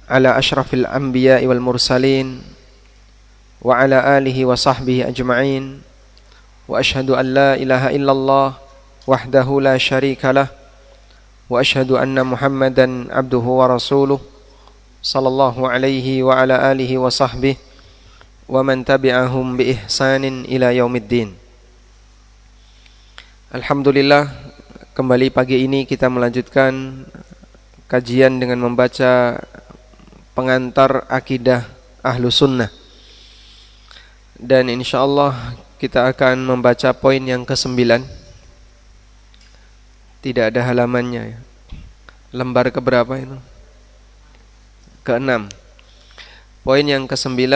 ala asyrafil anbiya'i wal mursalin wa ala alihi wa sahbihi ajma'in wa ashhadu an la ilaha illallah wahdahu la syarika lah wa ashhadu anna Muhammadan abduhu wa rasuluh sallallahu alaihi wa ala alihi wa sahbihi wa man tabi'ahum bi ihsanin ila yaumiddin. Alhamdulillah, kembali pagi ini kita melanjutkan kajian dengan membaca pengantar akidah Ahlus Sunnah. Dan insyaallah kita akan membaca poin yang ke-9. Tidak ada halamannya ya. Lembar keberapa itu? Ke-6. Poin yang ke-9,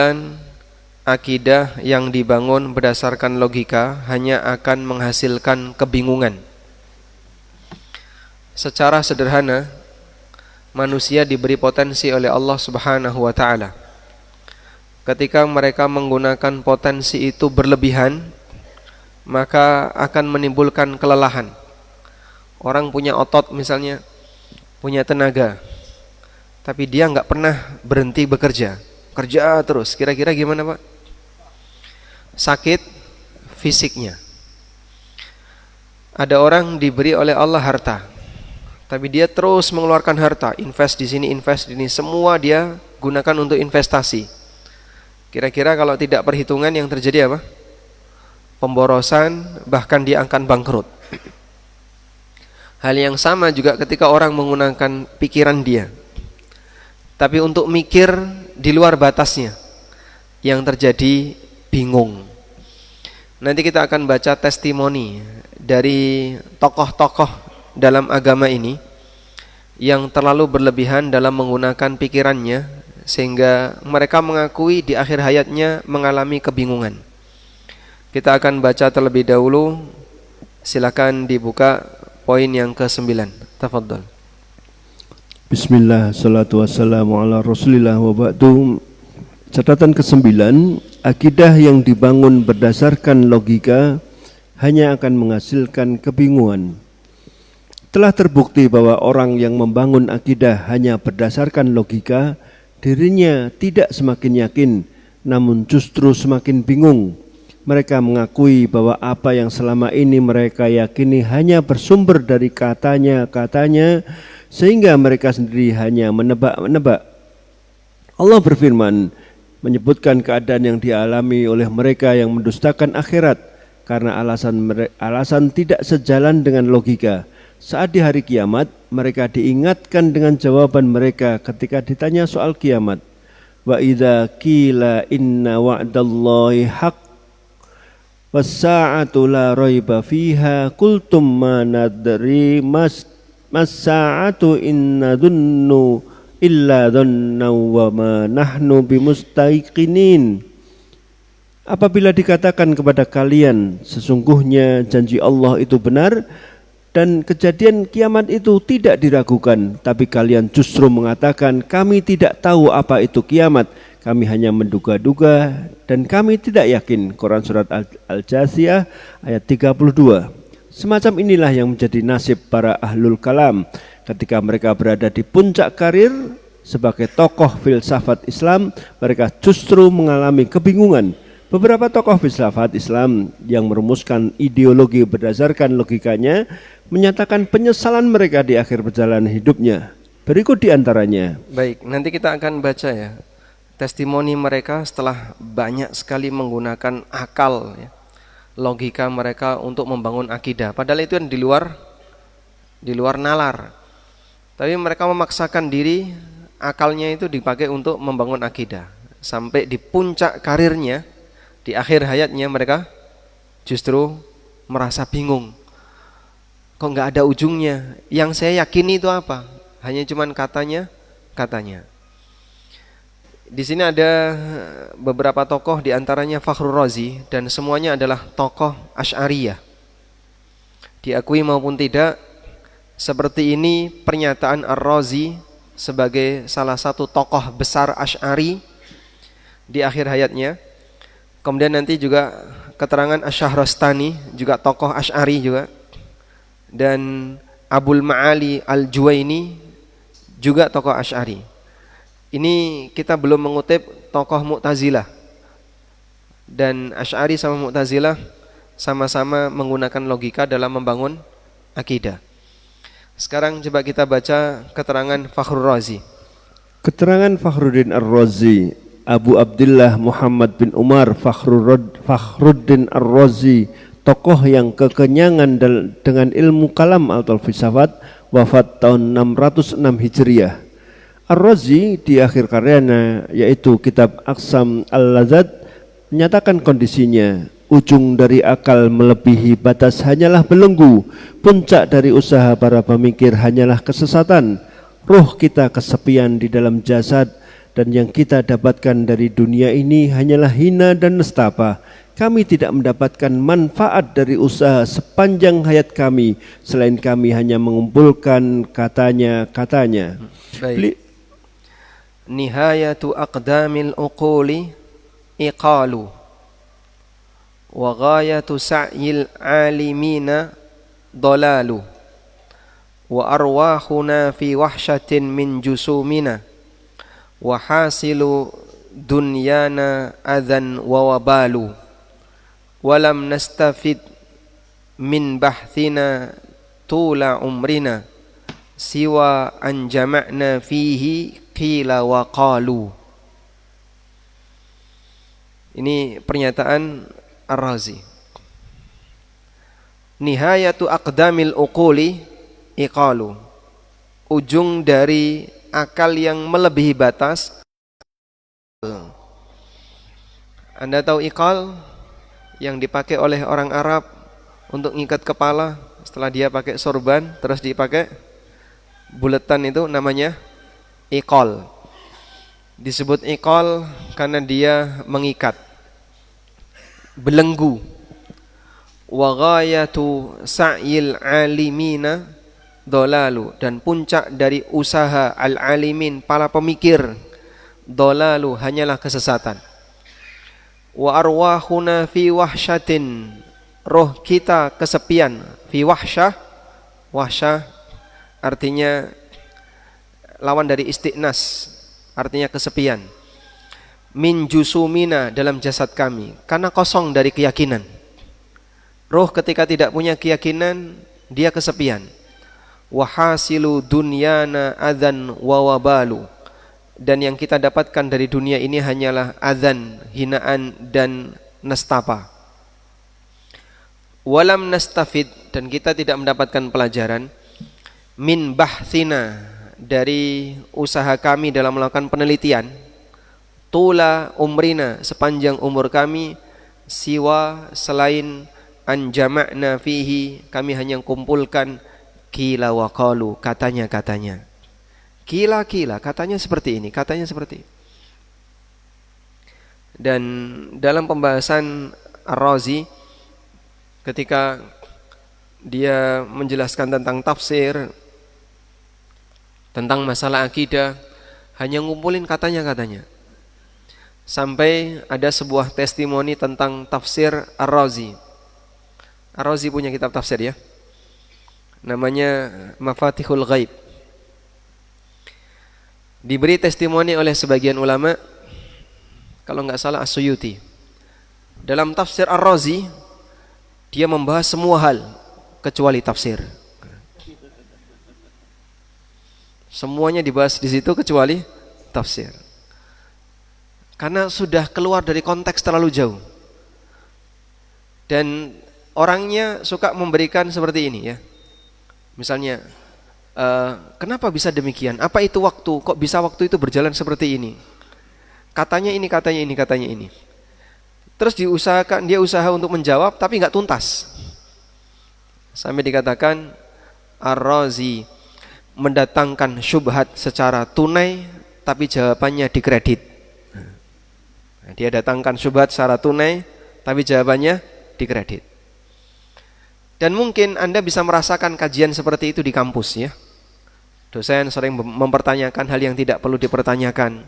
akidah yang dibangun berdasarkan logika hanya akan menghasilkan kebingungan. Secara sederhana, manusia diberi potensi oleh Allah Subhanahu wa ta'ala. Ketika mereka menggunakan potensi itu berlebihan, maka akan menimbulkan kelelahan. Orang punya otot misalnya, punya tenaga, tapi dia nggak pernah berhenti bekerja, kerja terus. Kira-kira gimana Pak? Sakit fisiknya. Ada orang diberi oleh Allah harta, tapi dia terus mengeluarkan harta, invest di sini, invest di sini, semua dia gunakan untuk investasi. Kira-kira kalau tidak perhitungan yang terjadi apa? Pemborosan, bahkan dia akan bangkrut. Hal yang sama juga ketika orang menggunakan pikiran dia, tapi untuk mikir di luar batasnya, yang terjadi bingung. Nanti kita akan baca testimoni dari tokoh-tokoh dalam agama ini yang terlalu berlebihan dalam menggunakan pikirannya, sehingga mereka mengakui di akhir hayatnya mengalami kebingungan. Kita akan baca terlebih dahulu. Silakan dibuka poin yang ke-9. Tafadhol. Bismillah, salatu wassalamu ala rasulillah wa ba'du. Catatan ke-9, akidah yang dibangun berdasarkan logika hanya akan menghasilkan kebingungan. Telah terbukti bahwa orang yang membangun akidah hanya berdasarkan logika, dirinya tidak semakin yakin, namun justru semakin bingung. Mereka mengakui bahwa apa yang selama ini mereka yakini hanya bersumber dari katanya, sehingga mereka sendiri hanya menebak-nebak. Allah berfirman, menyebutkan keadaan yang dialami oleh mereka yang mendustakan akhirat karena alasan tidak sejalan dengan logika. Saat di hari kiamat, mereka diingatkan dengan jawaban mereka ketika ditanya soal kiamat. Wa idza qila inna wa'dallahi haqq was-sa'atu la raiba fiha qultum ma nadri mas-sa'atu inna dhunnu illa dhanna wa ma nahnu bimustaiqinin. Apabila dikatakan kepada kalian, sesungguhnya janji Allah itu benar dan kejadian kiamat itu tidak diragukan, tapi kalian justru mengatakan kami tidak tahu apa itu kiamat, kami hanya menduga-duga dan kami tidak yakin. Quran surat Al-Jasiyah ayat 32. Semacam inilah yang menjadi nasib para ahlul kalam ketika mereka berada di puncak karir sebagai tokoh filsafat Islam. Mereka justru mengalami kebingungan. Beberapa tokoh filsafat Islam yang merumuskan ideologi berdasarkan logikanya menyatakan penyesalan mereka di akhir perjalanan hidupnya. Berikut diantaranya. Baik, nanti kita akan baca ya testimoni mereka setelah banyak sekali menggunakan akal ya, logika mereka untuk membangun akidah. Padahal itu yang di luar nalar. Tapi mereka memaksakan diri, akalnya itu dipakai untuk membangun akidah. Sampai di puncak karirnya, di akhir hayatnya mereka justru merasa bingung. Kok nggak ada ujungnya? Yang saya yakini itu apa? Hanya cuman katanya. Di sini ada beberapa tokoh, diantaranya Fakhrur Razi, dan semuanya adalah tokoh Asy'ariyah. Diakui maupun tidak, seperti ini pernyataan Ar-Razi sebagai salah satu tokoh besar Asy'ari di akhir hayatnya. Kemudian nanti juga keterangan Asy-Syahrastani, juga tokoh Asy'ari juga. Dan Abul Ma'ali Al-Juwaini juga tokoh Asy'ari. Ini kita belum mengutip tokoh Mu'tazilah. Dan Asy'ari sama Mu'tazilah sama-sama menggunakan logika dalam membangun akidah. Sekarang coba kita baca keterangan Fakhrur Razi. Keterangan Fakhruddin Ar-Razi, Abu Abdullah Muhammad bin Umar Fakhruddin Ar-Razi, tokoh yang kekenyangan dengan ilmu kalam atau filsafat, wafat tahun 606 Hijriah. Ar-Razi di akhir karyanya yaitu kitab Aqsam Al-Lazat menyatakan kondisinya, ujung dari akal melebihi batas hanyalah belenggu, puncak dari usaha para pemikir hanyalah kesesatan, roh kita kesepian di dalam jasad, dan yang kita dapatkan dari dunia ini hanyalah hina dan nestapa. Kami tidak mendapatkan manfaat dari usaha sepanjang hayat kami, selain kami hanya mengumpulkan katanya-katanya. Baik. Nihayatu aqdamil uquli iqalu wa ghayatu sa'yil alimina dalalu wa arwahuna fi wahsyatin min jusumina wa hasilu dunyana adhan wa wabalu walam nastafid min bahthina tula umrina siwa an jama'na fihi qila wa qalu. Ini pernyataan Ar-Razi. Nihayatu aqdamil uquli iqalu, ujung dari akal yang melebihi batas. Anda tahu iqal yang dipakai oleh orang Arab untuk ngikat kepala setelah dia pakai sorban terus dipakai buletan, itu namanya iqal. Disebut iqal karena dia mengikat, belenggu. Wa ghayatu sa'yil alimina dolalu, dan puncak dari usaha al-alimin, para pemikir, dolalu, hanyalah kesesatan. Wa arwahuna fi wahsyatin, roh kita kesepian, fi wahsyah. Wahsyah artinya lawan dari istiqnas, artinya kesepian. Min jusumina, dalam jasad kami, karena kosong dari keyakinan. Roh ketika tidak punya keyakinan, dia kesepian. Wahasilu dunyana adzan wa wabalu, dan yang kita dapatkan dari dunia ini hanyalah adzan, hinaan dan nestapa. Walam nastafid, dan kita tidak mendapatkan pelajaran, min bahthina, dari usaha kami dalam melakukan penelitian, tula umrina, sepanjang umur kami, siwa, selain an jama'na fihi, kami hanya kumpulkan qila wa qalu, katanya-katanya. Qila, katanya seperti ini, katanya seperti ini. Dan dalam pembahasan Ar-Razi ketika dia menjelaskan tentang tafsir, tentang masalah akidah, hanya ngumpulin katanya-katanya. Sampai ada sebuah testimoni tentang tafsir Ar-Razi. Ar-Razi punya kitab tafsir ya, namanya Mafatihul Ghaib. Diberi testimoni oleh sebagian ulama, kalau nggak salah As-Suyuti. Dalam tafsir Ar-Razi, dia membahas semua hal kecuali tafsir. Semuanya dibahas di situ kecuali tafsir. Karena sudah keluar dari konteks terlalu jauh. Dan orangnya suka memberikan seperti ini ya. Misalnya, kenapa bisa demikian? Apa itu waktu? Kok bisa waktu itu berjalan seperti ini? Katanya ini, katanya ini, katanya ini. Terus dia usaha untuk menjawab tapi nggak tuntas. Sampai dikatakan Ar-Razi mendatangkan syubhat secara tunai tapi jawabannya dikredit. Dia datangkan syubhat secara tunai tapi jawabannya dikredit. Dan mungkin Anda bisa merasakan kajian seperti itu di kampus ya. Dosen sering mempertanyakan hal yang tidak perlu dipertanyakan.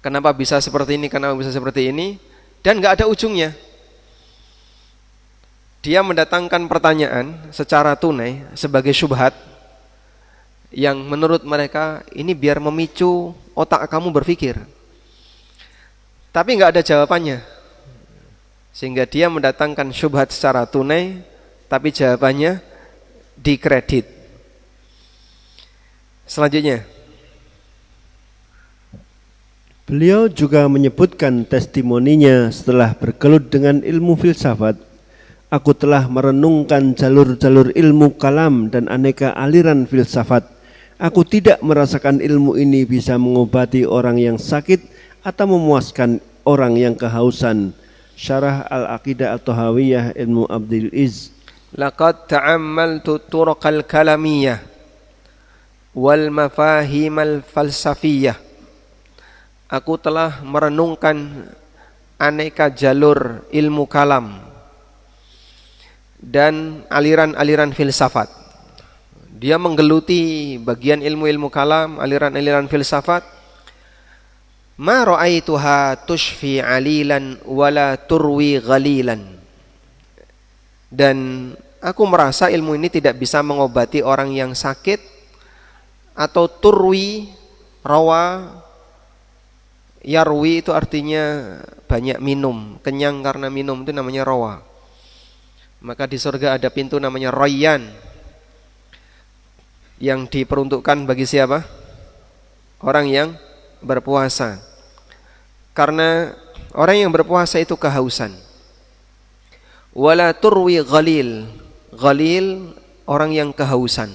Kenapa bisa seperti ini, kenapa bisa seperti ini, dan gak ada ujungnya. Dia mendatangkan pertanyaan secara tunai sebagai syubhat yang menurut mereka ini biar memicu otak kamu berpikir. Tapi nggak ada jawabannya. Sehingga dia mendatangkan syubhat secara tunai, tapi jawabannya dikredit. Selanjutnya, Beliau juga menyebutkan testimoninya setelah bergelut dengan ilmu filsafat. Aku telah merenungkan jalur-jalur ilmu kalam dan aneka aliran filsafat. Aku tidak merasakan ilmu ini bisa mengobati orang yang sakit atau memuaskan orang yang kehausan. Syarah Al-Aqidah At-Tahawiyah Ilmu Abdul Izz. laqad ta'ammaltu turuqal kalamiyah wal mafahimal falsafiyah. Aku telah merenungkan aneka jalur ilmu kalam dan aliran-aliran filsafat. Dia menggeluti bagian ilmu-ilmu kalam, aliran-aliran filsafat. Ma ra'aituha tushfi 'alilan wala turwi ghalilan. Dan aku merasa ilmu ini tidak bisa mengobati orang yang sakit atau turwi, rawa, yarwi itu artinya banyak minum, kenyang karena minum itu namanya rawa. Maka di surga ada pintu namanya Rayyan yang diperuntukkan bagi siapa? Orang yang berpuasa. Karena orang yang berpuasa itu kehausan. Wala turwi ghalil. Ghalil orang yang kehausan.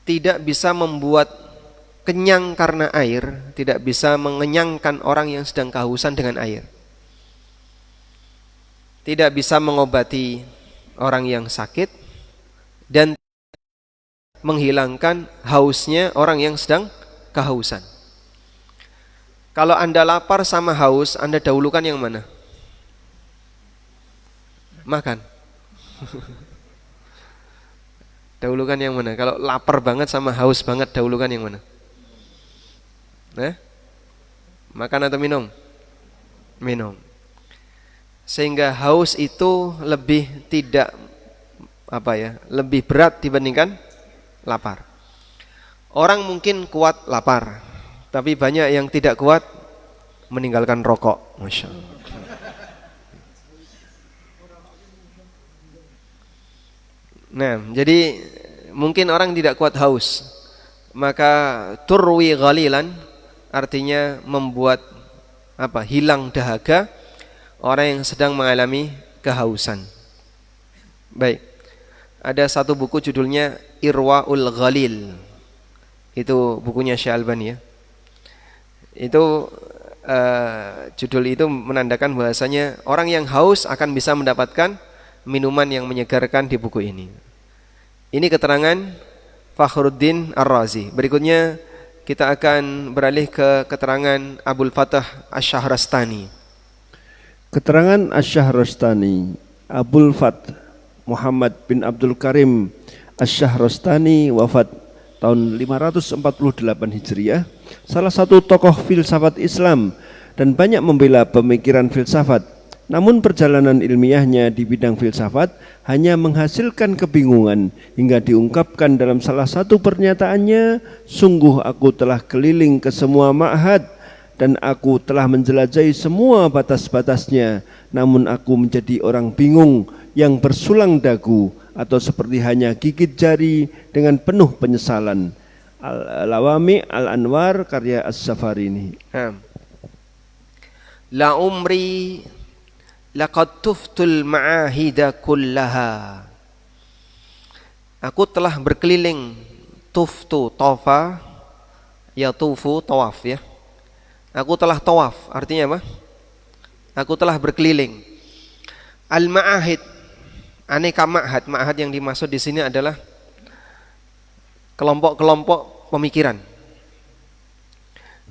Tidak bisa membuat kenyang karena air, tidak bisa mengenyangkan orang yang sedang kehausan dengan air. Tidak bisa mengobati orang yang sakit dan menghilangkan hausnya orang yang sedang kehausan. Kalau Anda lapar sama haus, Anda dahulukan yang mana? Makan. Dahulukan yang mana? Kalau lapar banget sama haus banget, dahulukan yang mana? Makan atau minum? Minum. Sehingga haus itu lebih lebih berat dibandingkan lapar. Orang mungkin kuat lapar, tapi banyak yang tidak kuat meninggalkan rokok. Masya Allah. Nah, jadi mungkin orang tidak kuat haus, maka turwi ghalilan artinya membuat hilang dahaga orang yang sedang mengalami kehausan. Baik, ada satu buku judulnya Irwaul Ghalil. Itu bukunya Syekh Albani ya. Itu judul itu menandakan bahwasanya orang yang haus akan bisa mendapatkan minuman yang menyegarkan di buku ini. Ini keterangan Fakhruddin Ar-Razi. Berikutnya kita akan beralih ke keterangan Abul Fatah Asy-Syahrastani. Keterangan Asy-Syahrastani, Abul Fath Muhammad bin Abdul Karim Asy-Syahrastani wafat tahun 548 Hijriah, salah satu tokoh filsafat Islam dan banyak membela pemikiran filsafat. Namun perjalanan ilmiahnya di bidang filsafat hanya menghasilkan kebingungan hingga diungkapkan dalam salah satu pernyataannya, sungguh aku telah keliling ke semua ma'had dan aku telah menjelajahi semua batas-batasnya, namun aku menjadi orang bingung yang bersulang dagu atau seperti hanya gigit jari dengan penuh penyesalan. Al-Lawami Al-Anwar karya As-Safarini. La umri laqad tuftul ma'ahida kullaha. Aku telah berkeliling. Tuftu, tofa, yatufu, tawaf ya. Aku telah tawaf, artinya apa? Aku telah berkeliling. Al-ma'ahid, aneka ma'had. Ma'had yang dimaksud di sini adalah kelompok-kelompok pemikiran.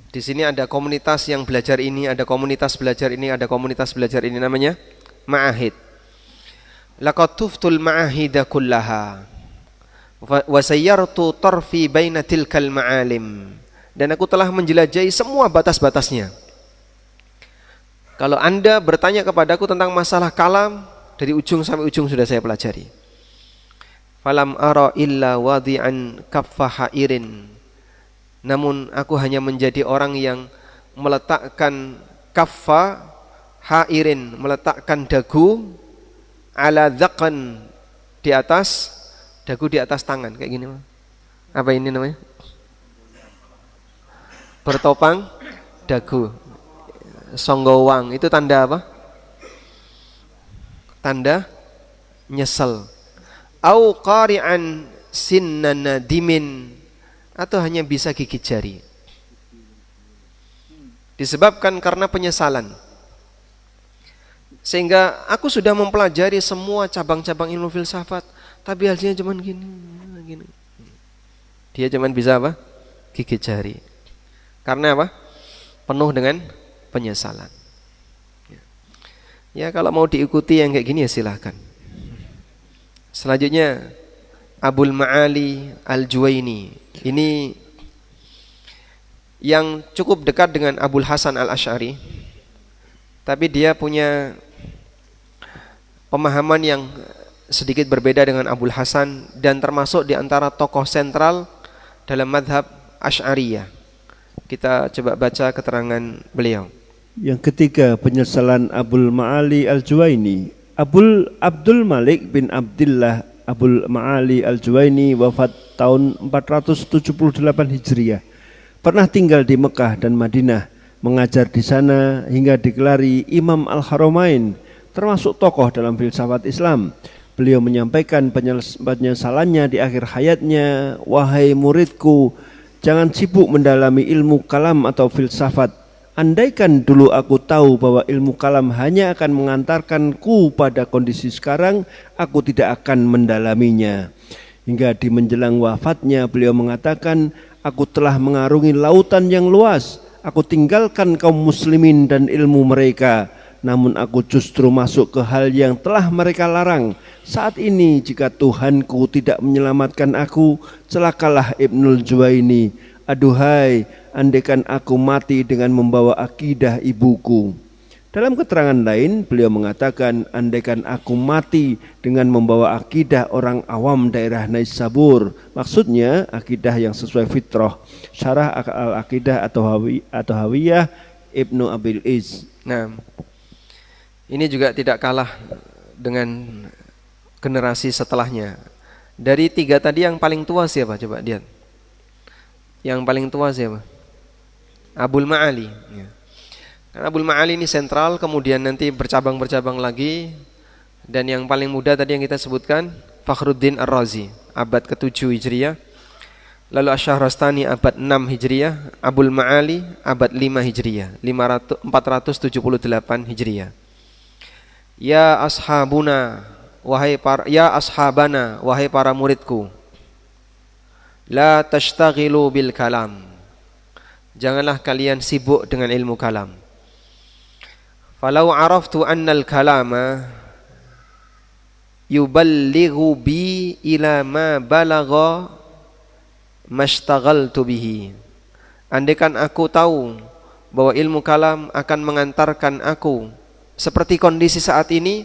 Di sini ada komunitas yang belajar ini, ada komunitas belajar ini, ada komunitas belajar ini, namanya ma'ahid. Laqad tuftul ma'ahida kullaha wa sayyartu tarfi baina tilkal ma'alim. Dan aku telah menjelajahi semua batas-batasnya. Kalau Anda bertanya kepadaku tentang masalah kalam, dari ujung sampai ujung sudah saya pelajari. Falam ara illa wadi'an kaffa ha'irin namun aku hanya menjadi orang yang meletakkan kaffa hairin, meletakkan dagu ala dzaqan, di atas dagu, di atas tangan kayak gini. Apa ini namanya? Bertopang dagu, songgowang. Itu tanda apa? Tanda nyesel. Au qari'an sinnan nadimin, atau hanya bisa gigit jari. Disebabkan karena penyesalan. Sehingga aku sudah mempelajari semua cabang-cabang ilmu filsafat, tapi hasilnya cuman gini. Dia cuman bisa apa? Gigit jari. Karena apa? Penuh dengan penyesalan. Ya kalau mau diikuti yang kayak gini ya silahkan. Selanjutnya Abul Ma'ali Al-Juwaini. Ini yang cukup dekat dengan Abul Hasan Al-Asy'ari, tapi dia punya pemahaman yang sedikit berbeda dengan Abul Hasan dan termasuk di antara tokoh sentral dalam madhab Asy'ariyah. Kita coba baca keterangan beliau. Yang ketiga, penyesalan Abul Ma'ali Al-Juwaini. Abdul Malik bin Abdullah Abul Ma'ali Al-Juwaini wafat tahun 478 Hijriah. Pernah tinggal di Mekah dan Madinah, mengajar di sana hingga digelari Imam Al-Haramain, termasuk tokoh dalam filsafat Islam. Beliau menyampaikan penyesalannya di akhir hayatnya, "Wahai muridku, jangan sibuk mendalami ilmu kalam atau filsafat. Andaikan dulu aku tahu bahwa ilmu kalam hanya akan mengantarkanku pada kondisi sekarang, aku tidak akan mendalaminya." Hingga di menjelang wafatnya beliau mengatakan, "Aku telah mengarungi lautan yang luas. Aku tinggalkan kaum muslimin dan ilmu mereka. Namun aku justru masuk ke hal yang telah mereka larang. Saat ini jika Tuhanku tidak menyelamatkan aku, celakalah Ibnul Juwaini. Aduhai, andaikan aku mati dengan membawa akidah ibuku." Dalam keterangan lain, beliau mengatakan, "Andaikan aku mati dengan membawa akidah orang awam daerah Naisabur." Maksudnya akidah yang sesuai fitrah. Syarah Al-Aqidah atau Hawiyah Ibnu Abil Iz. Nah, ini juga tidak kalah dengan generasi setelahnya. Dari tiga tadi yang paling tua siapa? Coba lihat. Yang paling tua siapa? Abul Ma'ali. Ya. Karena Abul Ma'ali ini sentral, kemudian nanti bercabang-bercabang lagi. Dan yang paling muda tadi yang kita sebutkan Fakhruddin Ar-Razi, abad ke-7 Hijriah. Lalu Asy-Syahrastani abad 6 Hijriah, Abul Ma'ali abad 5 Hijriah, 478 Hijriah. Ya ashabuna, wahai para muridku, la tashtaghilu bil kalam. Janganlah kalian sibuk dengan ilmu kalam. Falau araftu annal kalama yuballighu bi ila ma balagha mashtaghaltu bihi. Andaikan aku tahu bahwa ilmu kalam akan mengantarkan aku seperti kondisi saat ini,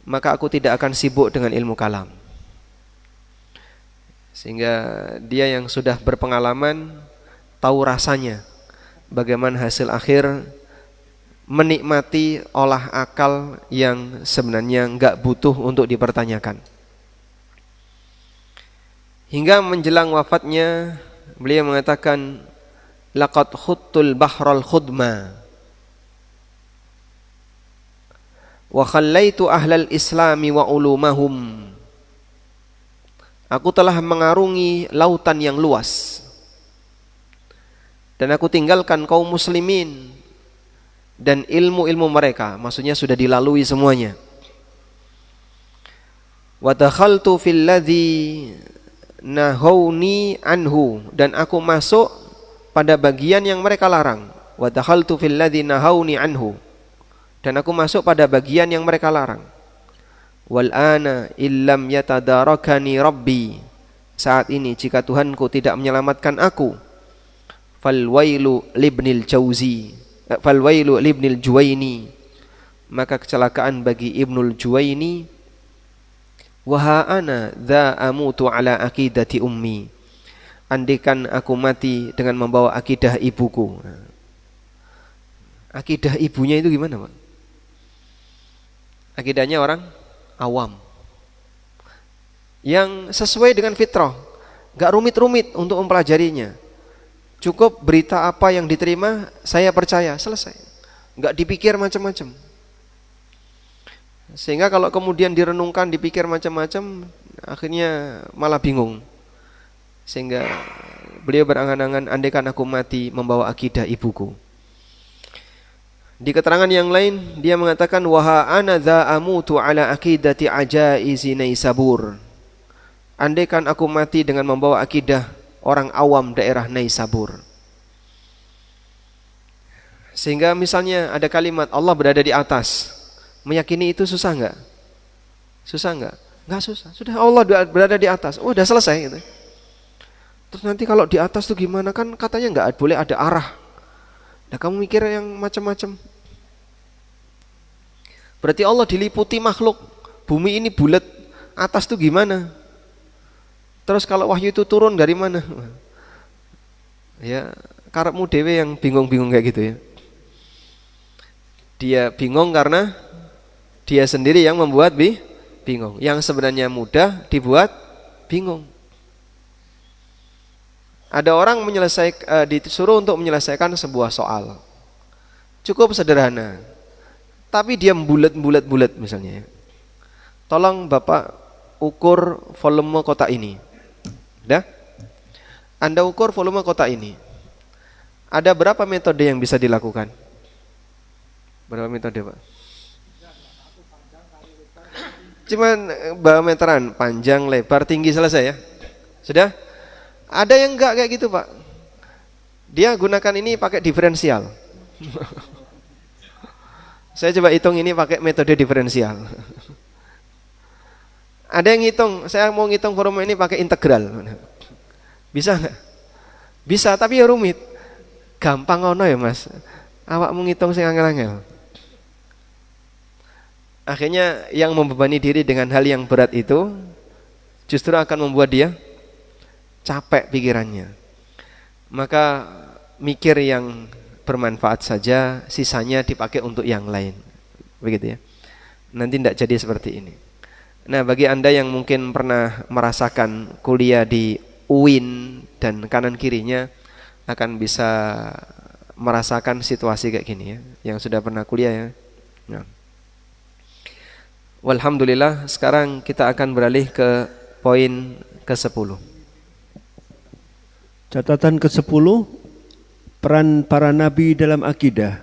maka aku tidak akan sibuk dengan ilmu kalam. Sehingga dia yang sudah berpengalaman tahu rasanya bagaimana hasil akhir menikmati olah akal yang sebenarnya enggak butuh untuk dipertanyakan. Hingga menjelang wafatnya beliau mengatakan, laqad khuttul bahral khudma wa khallaitu ahlal islami wa ulumahum. Aku telah mengarungi lautan yang luas dan aku tinggalkan kaum muslimin dan ilmu-ilmu mereka, maksudnya sudah dilalui semuanya. Wa dakhaltu fil ladzi nahawni anhu, dan aku masuk pada bagian yang mereka larang. Wa dakhaltu fil ladzi nahawni anhu, dan aku masuk pada bagian yang mereka larang. Wal ana illam yatadarakani rabbi, saat ini jika Tuhanku tidak menyelamatkan aku, fal wailu libnil jauzi, fal wailu libnil juwaini, maka kecelakaan bagi Ibnul Juwaini. Wa ha ana dza amutu ala aqidati ummi, andaikan aku mati dengan membawa akidah ibuku. Akidah ibunya itu gimana, Pak? Akidahnya orang awam yang sesuai dengan fitrah, gak rumit-rumit untuk mempelajarinya. Cukup berita apa yang diterima, saya percaya, selesai. Gak dipikir macam-macam. Sehingga kalau kemudian direnungkan, dipikir macam-macam, akhirnya malah bingung. Sehingga beliau berangan-angan, andaikan aku mati membawa akidah ibuku. Di keterangan yang lain dia mengatakan, wa ana dza amutu ala aqidati ajaizi Naisabur. Andaikan aku mati dengan membawa akidah orang awam daerah Naisabur. Sehingga misalnya ada kalimat Allah berada di atas, meyakini itu susah enggak? Susah enggak? Enggak susah. Sudah Allah berada di atas. Oh, udah selesai gitu. Terus nanti kalau di atas tuh gimana, kan katanya enggak boleh ada arah. Nah, kamu mikir yang macam-macam. Berarti Allah diliputi makhluk. Bumi ini bulat, atas tuh gimana? Terus kalau wahyu itu turun dari mana? Ya, karepmu dewe yang bingung-bingung kayak gitu ya. Dia bingung karena dia sendiri yang membuat bingung. Yang sebenarnya mudah dibuat bingung. Ada orang disuruh untuk menyelesaikan sebuah soal. Cukup sederhana. Tapi dia bulat misalnya. Tolong Bapak ukur volume kotak ini. Dah? Anda ukur volume kotak ini. Ada berapa metode yang bisa dilakukan? Berapa metode, Pak? Cuman berapa meteran, panjang, lebar, tinggi, selesai ya? Sudah? Ada yang enggak kayak gitu, Pak. Dia gunakan ini pakai diferensial. Saya coba hitung ini pakai metode diferensial. Ada yang hitung, saya mau ngitung volume ini pakai integral. Bisa enggak? Bisa, tapi ya rumit. Gampang ngono ya, Mas. Awak mau ngitung sing angel-angel. Akhirnya yang membebani diri dengan hal yang berat itu justru akan membuat dia capek pikirannya. Maka mikir yang bermanfaat saja, sisanya dipakai untuk yang lain. Begitu ya. Nanti tidak jadi seperti ini. Nah, bagi Anda yang mungkin pernah merasakan kuliah di UIN dan kanan kirinya akan bisa merasakan situasi kayak gini ya, yang sudah pernah kuliah ya. Nah. Walhamdulillah, sekarang kita akan beralih ke poin ke-10. Catatan ke-10, peran para nabi dalam akidah.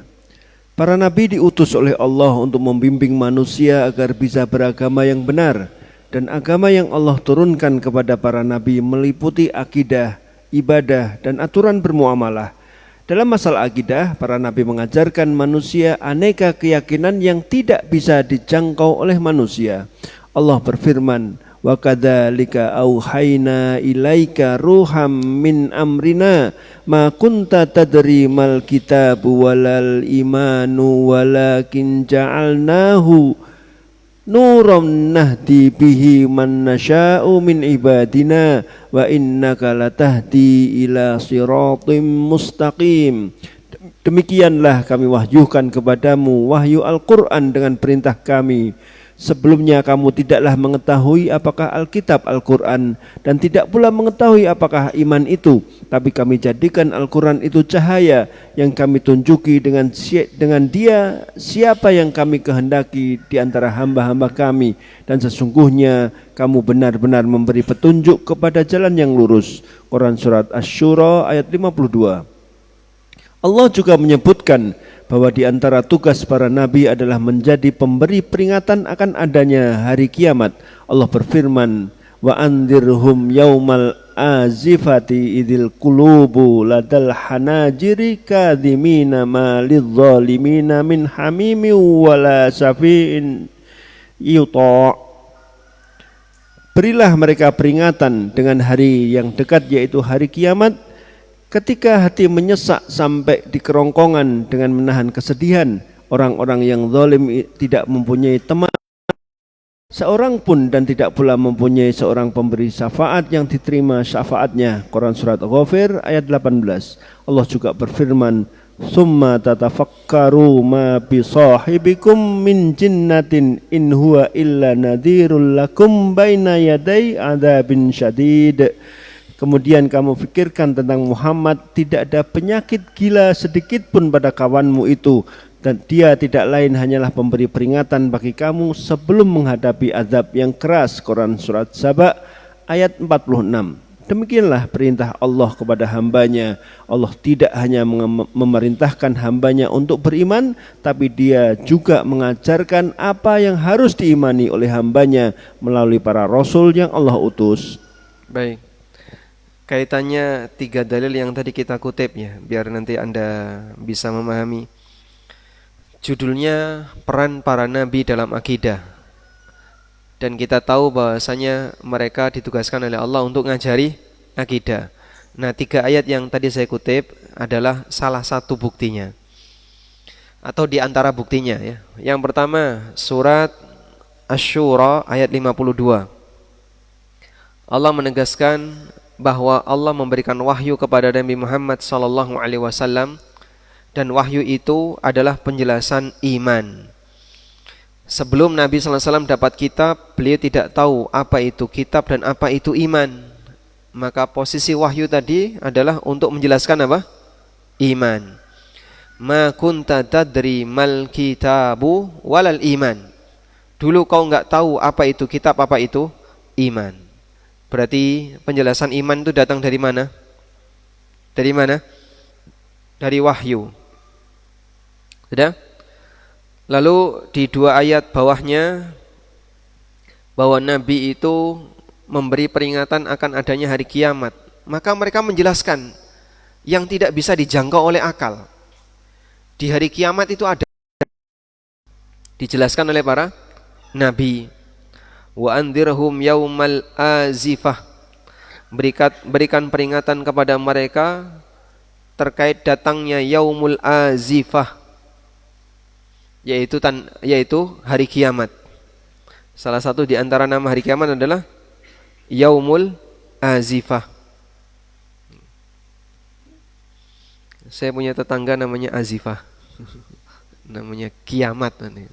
Para nabi diutus oleh Allah untuk membimbing manusia agar bisa beragama yang benar, dan agama yang Allah turunkan kepada para nabi meliputi akidah, ibadah, dan aturan bermuamalah. Dalam masalah akidah, para nabi mengajarkan manusia aneka keyakinan yang tidak bisa dijangkau oleh manusia. Allah berfirman, wa kadzalika auhayna ilaika ruham min amrina ma kunta tadri mal kitabu walal imanu walakin ja'alnahu nuram nahdi bihi man nasha'u min ibadina wa innaka latahdi ila siratim mustaqim. Demikianlah kami wahyukan kepadamu wahyu Al-Quran dengan perintah kami. Sebelumnya kamu tidaklah mengetahui apakah Alkitab Al-Quran dan tidak pula mengetahui apakah iman itu, tapi kami jadikan Al-Quran itu cahaya yang kami tunjuki dengan dia siapa yang kami kehendaki di antara hamba-hamba kami, dan sesungguhnya kamu benar-benar memberi petunjuk kepada jalan yang lurus. Quran Surat Asy-Syura ayat 52. Allah juga menyebutkan bahwa di antara tugas para nabi adalah menjadi pemberi peringatan akan adanya hari kiamat. Allah berfirman, wa anzirhum yaumal azifati idzil qulubu ladal hanajiri kadhimina ma lidzalimina min hamimi wala syafi'in yuta'. Berilah mereka peringatan dengan hari yang dekat, yaitu hari kiamat, ketika hati menyesak sampai di kerongkongan dengan menahan kesedihan. Orang-orang yang zalim tidak mempunyai teman seorang pun dan tidak pula mempunyai seorang pemberi syafaat yang diterima syafaatnya. Quran surat Ghafir ayat 18. Allah juga berfirman, "Summa tatafakkaru ma bi sahibikum min jinnatin in huwa illa nadhirul lakum baina yaday adzabin syadid." Kemudian kamu fikirkan tentang Muhammad, tidak ada penyakit gila sedikit pun pada kawanmu itu, dan dia tidak lain hanyalah pemberi peringatan bagi kamu sebelum menghadapi azab yang keras. Quran surat Saba ayat 46. Demikianlah perintah Allah kepada hambanya. Allah tidak hanya memerintahkan hambanya untuk beriman, tapi dia juga mengajarkan apa yang harus diimani oleh hambanya melalui para rasul yang Allah utus. Baik. Kaitannya 3 dalil yang tadi kita kutip ya, biar nanti Anda bisa memahami. Judulnya peran para nabi dalam akidah. Dan kita tahu bahwasanya mereka ditugaskan oleh Allah untuk ngajari akidah. Nah, 3 ayat yang tadi saya kutip adalah salah satu buktinya. Atau di antara buktinya ya. Yang pertama, surat Asy-Syura ayat 52. Allah menegaskan bahwa Allah memberikan wahyu kepada Nabi Muhammad SAW, dan wahyu itu adalah penjelasan iman. Sebelum Nabi SAW dapat kitab, beliau tidak tahu apa itu kitab dan apa itu iman. Maka posisi wahyu tadi adalah untuk menjelaskan apa? Iman. Ma kunta tadri mal kitabu walal iman. Dulu kau enggak tahu apa itu kitab, apa itu iman. Berarti penjelasan iman itu datang dari mana? Dari mana? Dari wahyu. Sudah? Lalu di 2 ayat bawahnya, bahwa Nabi itu memberi peringatan akan adanya hari kiamat. Maka mereka menjelaskan yang tidak bisa dijangkau oleh akal. Di hari kiamat itu ada, dijelaskan oleh para Nabi. Wa andirhum yaumal azifah. Berikan peringatan kepada mereka terkait datangnya yaumul azifah, yaitu hari kiamat. Salah satu di antara nama hari kiamat adalah yaumul azifah. Saya punya tetangga namanya Azifah. Namanya kiamat nanti.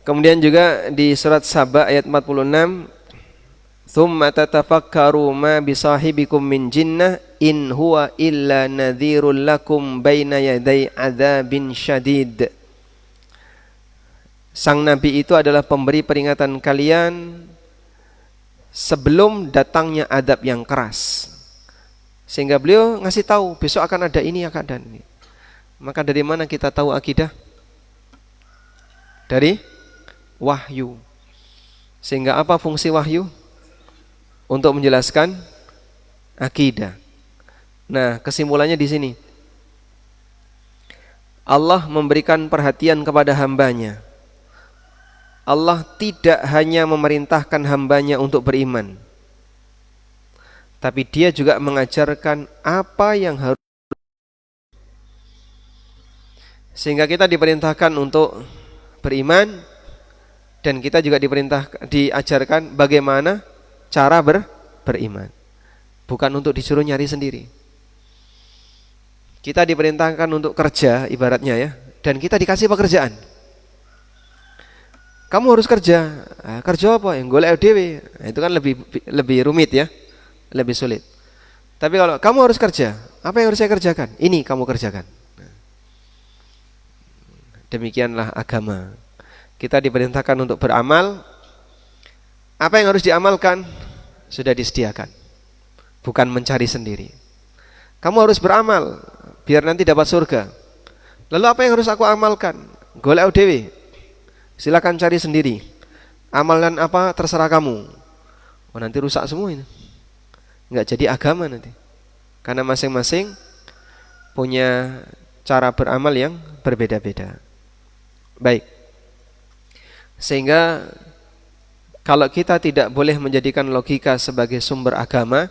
Kemudian juga di surat Saba ayat 46, "Tsumma tatafakkaru ma bisahibikum min jinnah in huwa illa nadhirul lakum baina yaday adzabin syadid." Sang Nabi itu adalah pemberi peringatan kalian sebelum datangnya adab yang keras. Sehingga beliau ngasih tahu besok akan ada ini, akan ada ini. Maka dari mana kita tahu akidah? Dari wahyu. Sehingga apa fungsi wahyu? Untuk menjelaskan akidah. Nah, kesimpulannya di sini. Allah memberikan perhatian kepada hambanya. Allah tidak hanya memerintahkan hambanya untuk beriman, tapi dia juga mengajarkan apa yang harus. Sehingga kita diperintahkan untuk beriman, dan kita juga diajarkan bagaimana cara beriman. Bukan untuk disuruh nyari sendiri. Kita diperintahkan untuk kerja ibaratnya ya, dan kita dikasih pekerjaan. Kamu harus kerja. Kerja apa? Yang golek dhewe. Itu kan lebih rumit ya, lebih sulit. Tapi kalau kamu harus kerja, apa yang harus saya kerjakan? Ini kamu kerjakan. Demikianlah agama. Kita diperintahkan untuk beramal. Apa yang harus diamalkan sudah disediakan, bukan mencari sendiri. Kamu harus beramal biar nanti dapat surga. Lalu apa yang harus aku amalkan? Golek dhewe. Silakan cari sendiri. Amalan apa terserah kamu. Oh, nanti rusak semua ini. Enggak jadi agama nanti. Karena masing-masing punya cara beramal yang berbeda-beda. Baik. Sehingga kalau kita tidak boleh menjadikan logika sebagai sumber agama,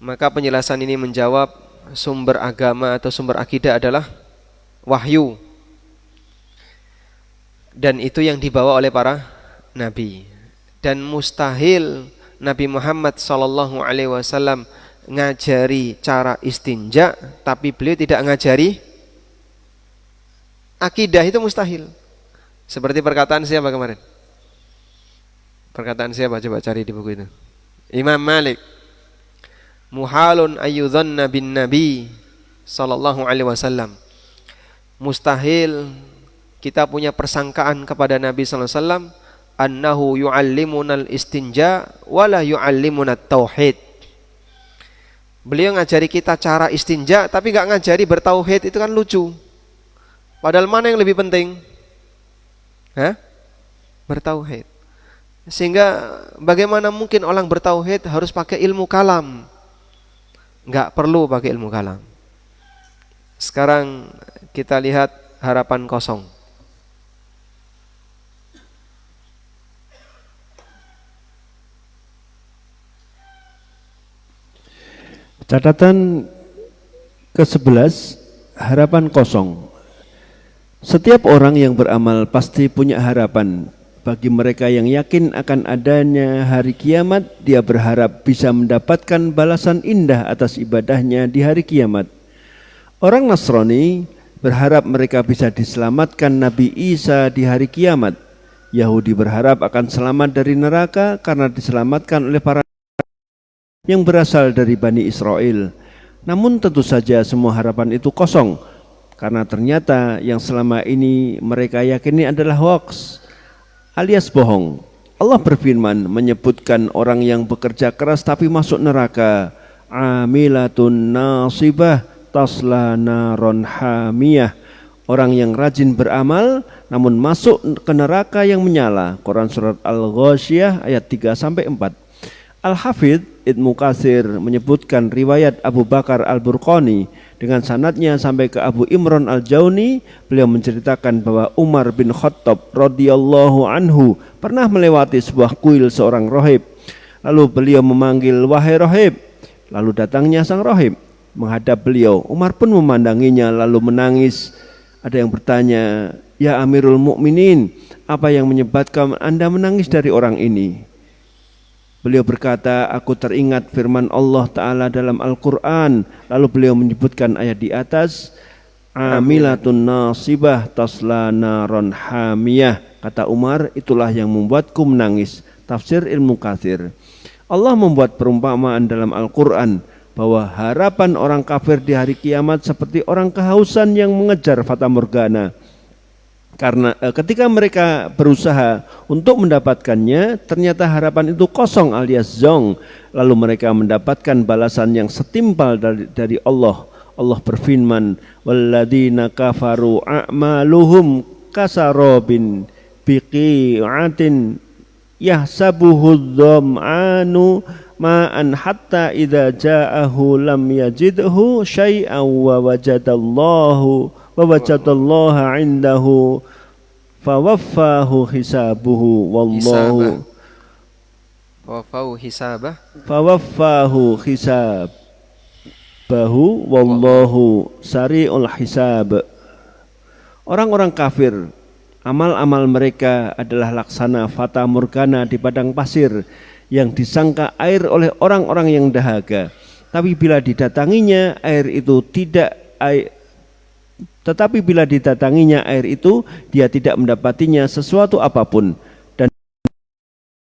maka penjelasan ini menjawab sumber agama atau sumber akidah adalah wahyu. dan itu yang dibawa oleh para nabi. Dan mustahil Nabi Muhammad SAW ngajari cara istinja, tapi beliau tidak ngajari akidah, itu mustahil. Seperti perkataan siapa kemarin? Perkataan siapa? Coba cari di buku itu. Imam Malik. Muhalun ayyudhanna bin Nabi sallallahu alaihi wasallam. Mustahil kita punya persangkaan kepada Nabi sallallahu alaihi wasallam annahu yu'allimunal istinja wala yu'allimunat tauhid. Beliau ngajari kita cara istinja tapi enggak ngajari bertauhid, itu kan lucu. Padahal mana yang lebih penting? Bertauhid. Sehingga bagaimana mungkin orang bertauhid harus pakai ilmu kalam? Enggak perlu pakai ilmu kalam. Sekarang kita lihat harapan kosong. Catatan ke-11, harapan kosong. Setiap orang yang beramal pasti punya harapan. Bagi mereka yang yakin akan adanya hari kiamat, dia berharap bisa mendapatkan balasan indah atas ibadahnya di hari kiamat. Orang Nasrani berharap mereka bisa diselamatkan Nabi Isa di hari kiamat. Yahudi berharap akan selamat dari neraka karena diselamatkan oleh para yang berasal dari Bani Israel. Namun tentu saja semua harapan itu kosong, karena ternyata yang selama ini mereka yakini adalah hoax alias bohong. Allah berfirman menyebutkan orang yang bekerja keras tapi masuk neraka. Amilatun nasibah tasla naron hamiyah. Orang yang rajin beramal namun masuk ke neraka yang menyala. Quran surat Al-Ghasyiyah ayat 3-4. Al-Hafidh Ibnu Katsir menyebutkan riwayat Abu Bakar Al-Burqani dengan sanadnya sampai ke Abu Imran Al-Jauni. Beliau menceritakan bahwa Umar bin Khattab radhiyallahu anhu pernah melewati sebuah kuil seorang rohib. Lalu beliau memanggil, "Wahai rohib." Lalu datangnya sang rohib menghadap beliau. Umar pun memandanginya lalu menangis. Ada yang bertanya, "Ya Amirul Mukminin, apa yang menyebabkan Anda menangis dari orang ini?" Beliau berkata, "Aku teringat firman Allah Ta'ala dalam Al-Quran." Lalu beliau menyebutkan ayat di atas, "Amilatun nasibah tasla naron hamiyah." Kata Umar, itulah yang membuatku menangis. Tafsir Ibnu Katsir. Allah membuat perumpamaan dalam Al-Quran bahwa harapan orang kafir di hari kiamat seperti orang kehausan yang mengejar fata morgana. Karena ketika mereka berusaha untuk mendapatkannya, ternyata harapan itu kosong alias zong. Lalu mereka mendapatkan balasan yang setimpal dari Allah. Allah berfirman, "Walladzina kafaru a'maluhum kasarabin biqi'atin yahsabuhu dham'anu ma'an hatta idza ja'ahu lam yajidhu syai'an wa wajadallaha 'indahu fawaffahu hisabuhu wallahu wallahu sari'ul hisab." Orang-orang kafir, amal-amal mereka adalah laksana fata morgana di padang pasir yang disangka air oleh orang-orang yang dahaga. Tapi bila didatanginya air itu dia tidak mendapatinya sesuatu apapun, dan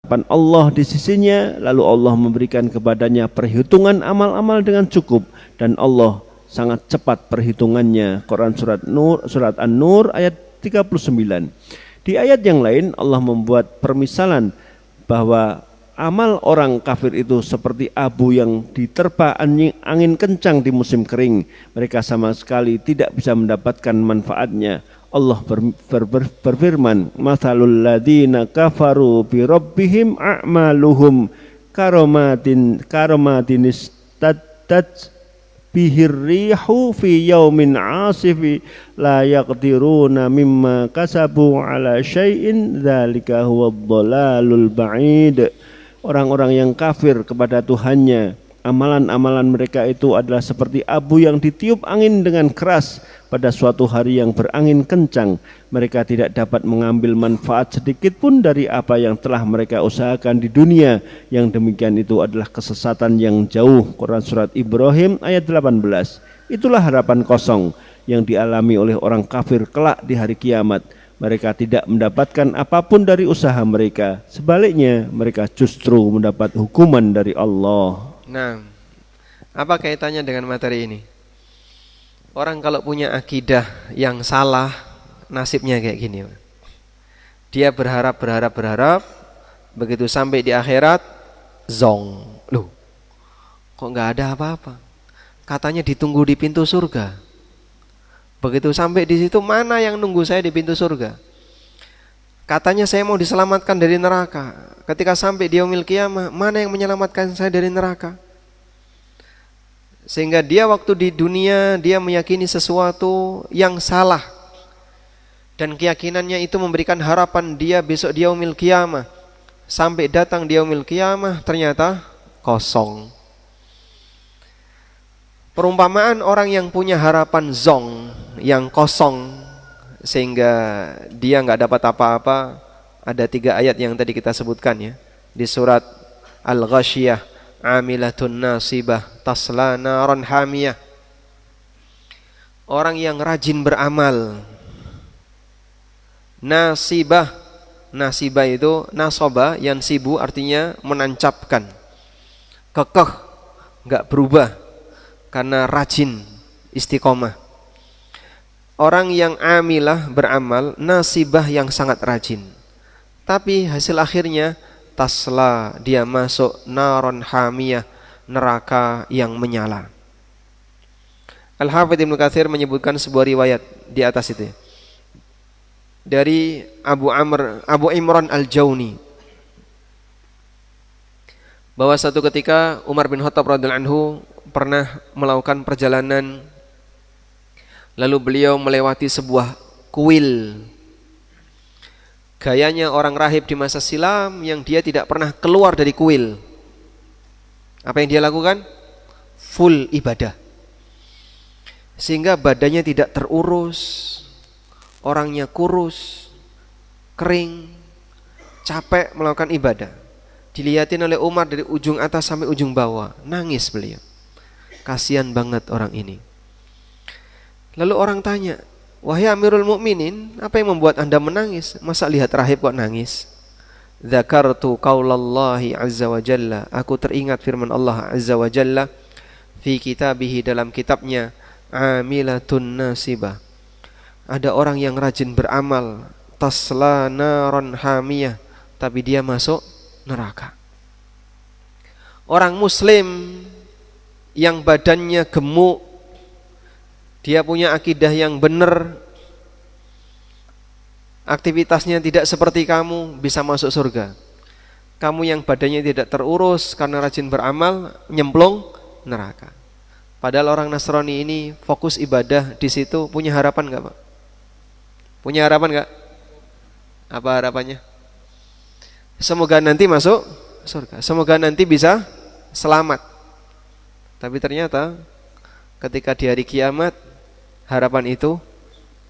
harapan Allah di sisinya. Lalu Allah memberikan kepadanya perhitungan amal-amal dengan cukup, dan Allah sangat cepat perhitungannya. Quran surat An-Nur ayat 39. Di ayat yang lain Allah membuat permisalan bahwa amal orang kafir itu seperti abu yang diterpa angin kencang di musim kering. Mereka sama sekali tidak bisa mendapatkan manfaatnya. Allah berfirman, "Matsalul ladzina kafaru bi rabbihim a'maluhum karamatin istaddat bihir rihu fi yaumin 'asifi la yaqdiruna mimma kasabu 'ala syai'in dzalika huwadh dhalalul ba'id." Orang-orang yang kafir kepada Tuhannya, amalan-amalan mereka itu adalah seperti abu yang ditiup angin dengan keras pada suatu hari yang berangin kencang. mereka tidak dapat mengambil manfaat sedikit pun dari apa yang telah mereka usahakan di dunia. Yang demikian itu adalah kesesatan yang jauh. Quran Surat Ibrahim ayat 18. Itulah harapan kosong yang dialami oleh orang kafir kelak di hari kiamat. Mereka tidak mendapatkan apapun dari usaha mereka. Sebaliknya, mereka justru mendapat hukuman dari Allah. Nah, apa kaitannya dengan materi ini? Orang kalau punya akidah yang salah, nasibnya kayak gini. Dia berharap, begitu sampai di akhirat, zong. Loh, kok nggak ada apa-apa? Katanya ditunggu di pintu surga. Begitu sampai di situ, mana yang nunggu saya di pintu surga? Katanya saya mau diselamatkan dari neraka. Ketika sampai di yaumil qiyamah, mana yang menyelamatkan saya dari neraka? Sehingga dia waktu di dunia dia meyakini sesuatu yang salah, dan keyakinannya itu memberikan harapan dia besok di yaumil qiyamah. Sampai datang di yaumil qiyamah ternyata kosong. Perumpamaan orang yang punya harapan zong, yang kosong, sehingga dia nggak dapat apa-apa, ada 3 ayat yang tadi kita sebutkan ya, di surat Al-Ghasyiyah. Amilatun nasibah tasla naran hamiyah. Orang yang rajin beramal. Nasibah itu nasoba, yang sibu artinya menancapkan, kekeh, enggak berubah karena rajin, istiqomah. Orang yang amilah beramal, nasibah yang sangat rajin, tapi hasil akhirnya tasla, dia masuk naron hamiyah, neraka yang menyala. Al-Hafidz Ibnu Katsir menyebutkan sebuah riwayat di atas itu dari Abu Imran Al-Jauni, bahwa satu ketika Umar bin Khattab radhiyallahu anhu pernah melakukan perjalanan, lalu beliau melewati sebuah kuil. Gayanya orang rahib di masa silam yang dia tidak pernah keluar dari kuil. Apa yang dia lakukan? Full ibadah. Sehingga badannya tidak terurus, orangnya kurus, kering, capek melakukan ibadah. Dilihatin oleh Umar dari ujung atas sampai ujung bawah, nangis beliau. Kasihan banget orang ini. Lalu orang tanya, wahai Amirul Mukminin, apa yang membuat Anda menangis? Masa lihat rahib kok nangis? Dzakartu qaulallahi azza wa jalla. Aku teringat firman Allah azza wa jalla fi kitabihi, dalam kitabnya, amilatun nasibah. Ada orang yang rajin beramal, tasla naron hamiyah, tapi dia masuk neraka. Orang muslim yang badannya gemuk, dia punya akidah yang benar, aktivitasnya tidak seperti kamu, bisa masuk surga. Kamu yang badannya tidak terurus karena rajin beramal, nyemplung neraka. Padahal orang Nasrani ini fokus ibadah di situ, punya harapan enggak, Pak? Punya harapan enggak? Apa harapannya? Semoga nanti masuk surga, semoga nanti bisa selamat. Tapi ternyata ketika di hari kiamat, harapan itu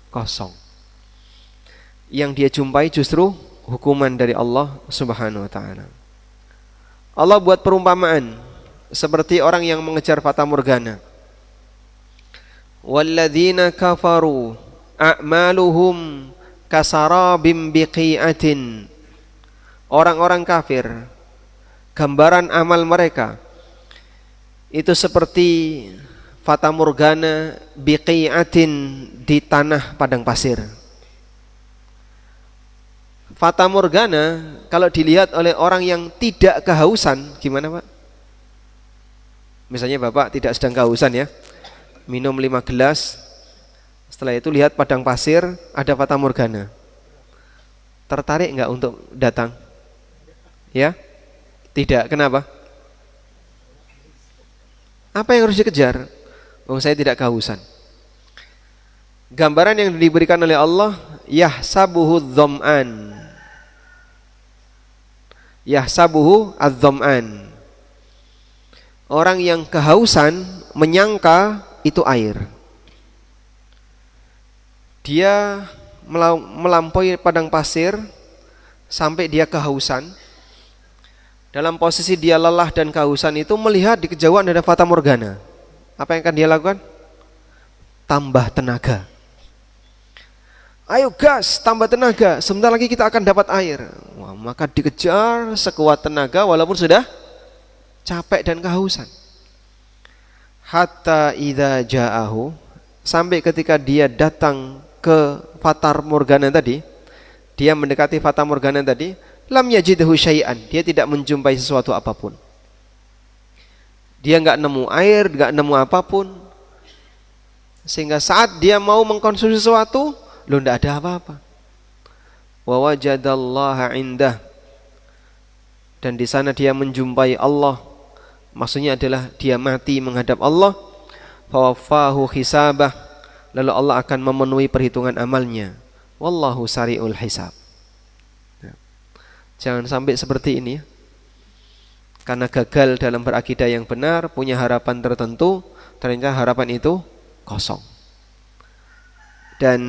kosong. Yang dia jumpai justru hukuman dari Allah Subhanahu wa ta'ala. Allah buat perumpamaan seperti orang yang mengejar fata morgana. Walladzina kafaru a'maluhum kasarabim biqi'atin. Orang-orang kafir, gambaran amal mereka itu seperti fata morgana biqi'atin, di tanah padang pasir. Fata morgana kalau dilihat oleh orang yang tidak kehausan, gimana Pak? Misalnya Bapak tidak sedang kehausan ya, minum 5 gelas, setelah itu lihat padang pasir, ada fata morgana, tertarik enggak untuk datang? Ya? Tidak, kenapa? Apa yang harus dikejar? Saya tidak kehausan. Gambaran yang diberikan oleh Allah, yahsabuhu dzam'an. Yahsabuhu adz-dzam'an. Orang yang kehausan menyangka itu air. Dia melampaui padang pasir sampai dia kehausan. Dalam posisi dia lelah dan kehausan itu, melihat di kejauhan ada fata morgana. Apa yang akan dia lakukan? Tambah tenaga. Ayo gas, tambah tenaga, sebentar lagi kita akan dapat air. Wah, maka dikejar sekuat tenaga walaupun sudah capek dan kehausan. Hatta idza ja'ahu, sampai ketika dia datang ke fata morgana tadi, dia mendekati fata morgana tadi, lam yajidhu syai'an, dia tidak menjumpai sesuatu apapun. Dia enggak nemu air, enggak nemu apapun. Sehingga saat dia mau mengkonsumsi sesuatu, enggak ada apa-apa. Wa wajadallaha indah, dan di sana dia menjumpai Allah. Maksudnya adalah dia mati menghadap Allah. Fawafahu hisabah, lalu Allah akan memenuhi perhitungan amalnya. Wallahu sari'ul hisab. Jangan sampai seperti ini, karena gagal dalam berakidah yang benar, punya harapan tertentu, ternyata harapan itu kosong. Dan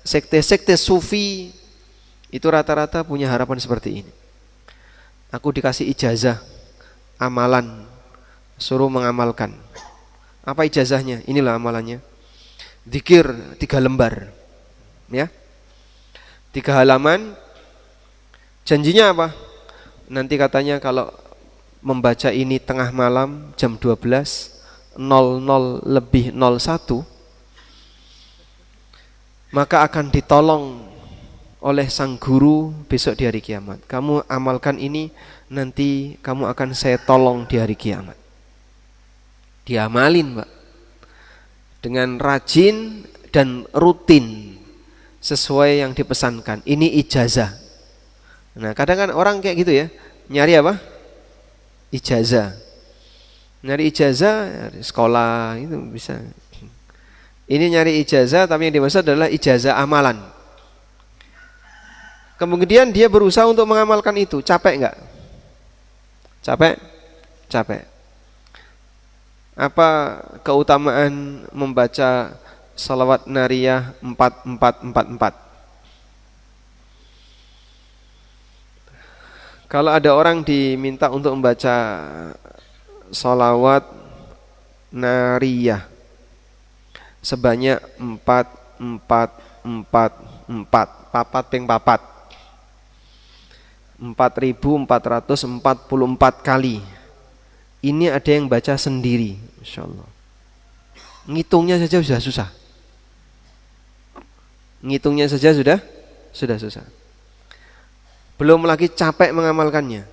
sekte-sekte sufi itu rata-rata punya harapan seperti ini. Aku dikasih ijazah amalan, suruh mengamalkan. Apa ijazahnya? Inilah amalannya. Zikir 3 lembar, ya, 3 halaman. Janjinya apa? Nanti katanya kalau membaca ini tengah malam jam 12:00:01, maka akan ditolong oleh sang guru besok di hari kiamat. Kamu amalkan ini, nanti kamu akan saya tolong di hari kiamat. Diamalin, Pak, dengan rajin dan rutin sesuai yang dipesankan. Ini ijazah. Nah, kadang kan orang kayak gitu ya, nyari apa? Ijazah. Nyari ijazah sekolah itu bisa. Ini nyari ijazah, tapi yang dimaksud adalah ijazah amalan. Kemudian dia berusaha untuk mengamalkan itu, capek enggak? Capek? Capek. Apa keutamaan membaca salawat nariyah 4444? Kalau ada orang diminta untuk membaca salawat nariyah sebanyak 4444, papat ping papat, 4.444 kali. Ini ada yang baca sendiri, insyaallah. Ngitungnya saja sudah susah. Ngitungnya saja sudah susah. Belum lagi capek mengamalkannya.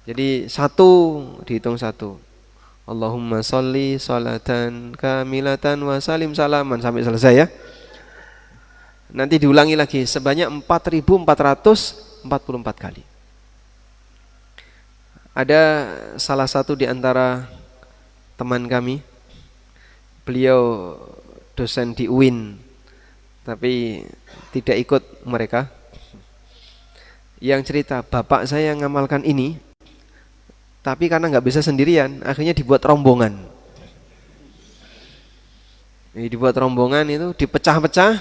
Jadi 1 dihitung 1. Allahumma sholli sholatan kamilatan wa salim salaman sampai selesai ya. Nanti diulangi lagi sebanyak 4.444 kali. Ada salah satu di antara teman kami, beliau dosen di UIN, tapi tidak ikut mereka. Yang cerita, bapak saya ngamalkan ini, tapi karena nggak bisa sendirian, akhirnya dibuat rombongan. Dibuat rombongan itu dipecah-pecah,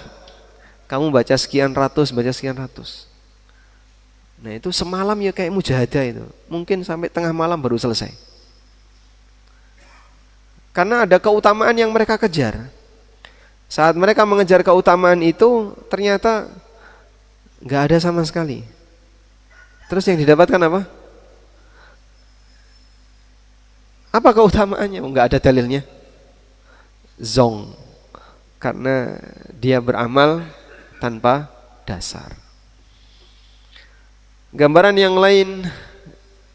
kamu baca sekian ratus. Nah itu semalam ya kayak mujahadah itu, mungkin sampai tengah malam baru selesai. Karena ada keutamaan yang mereka kejar. Saat mereka mengejar keutamaan itu, ternyata nggak ada sama sekali. Terus yang didapatkan apa? Apa keutamaannya? Enggak ada dalilnya. Zong. Karena dia beramal tanpa dasar. Gambaran yang lain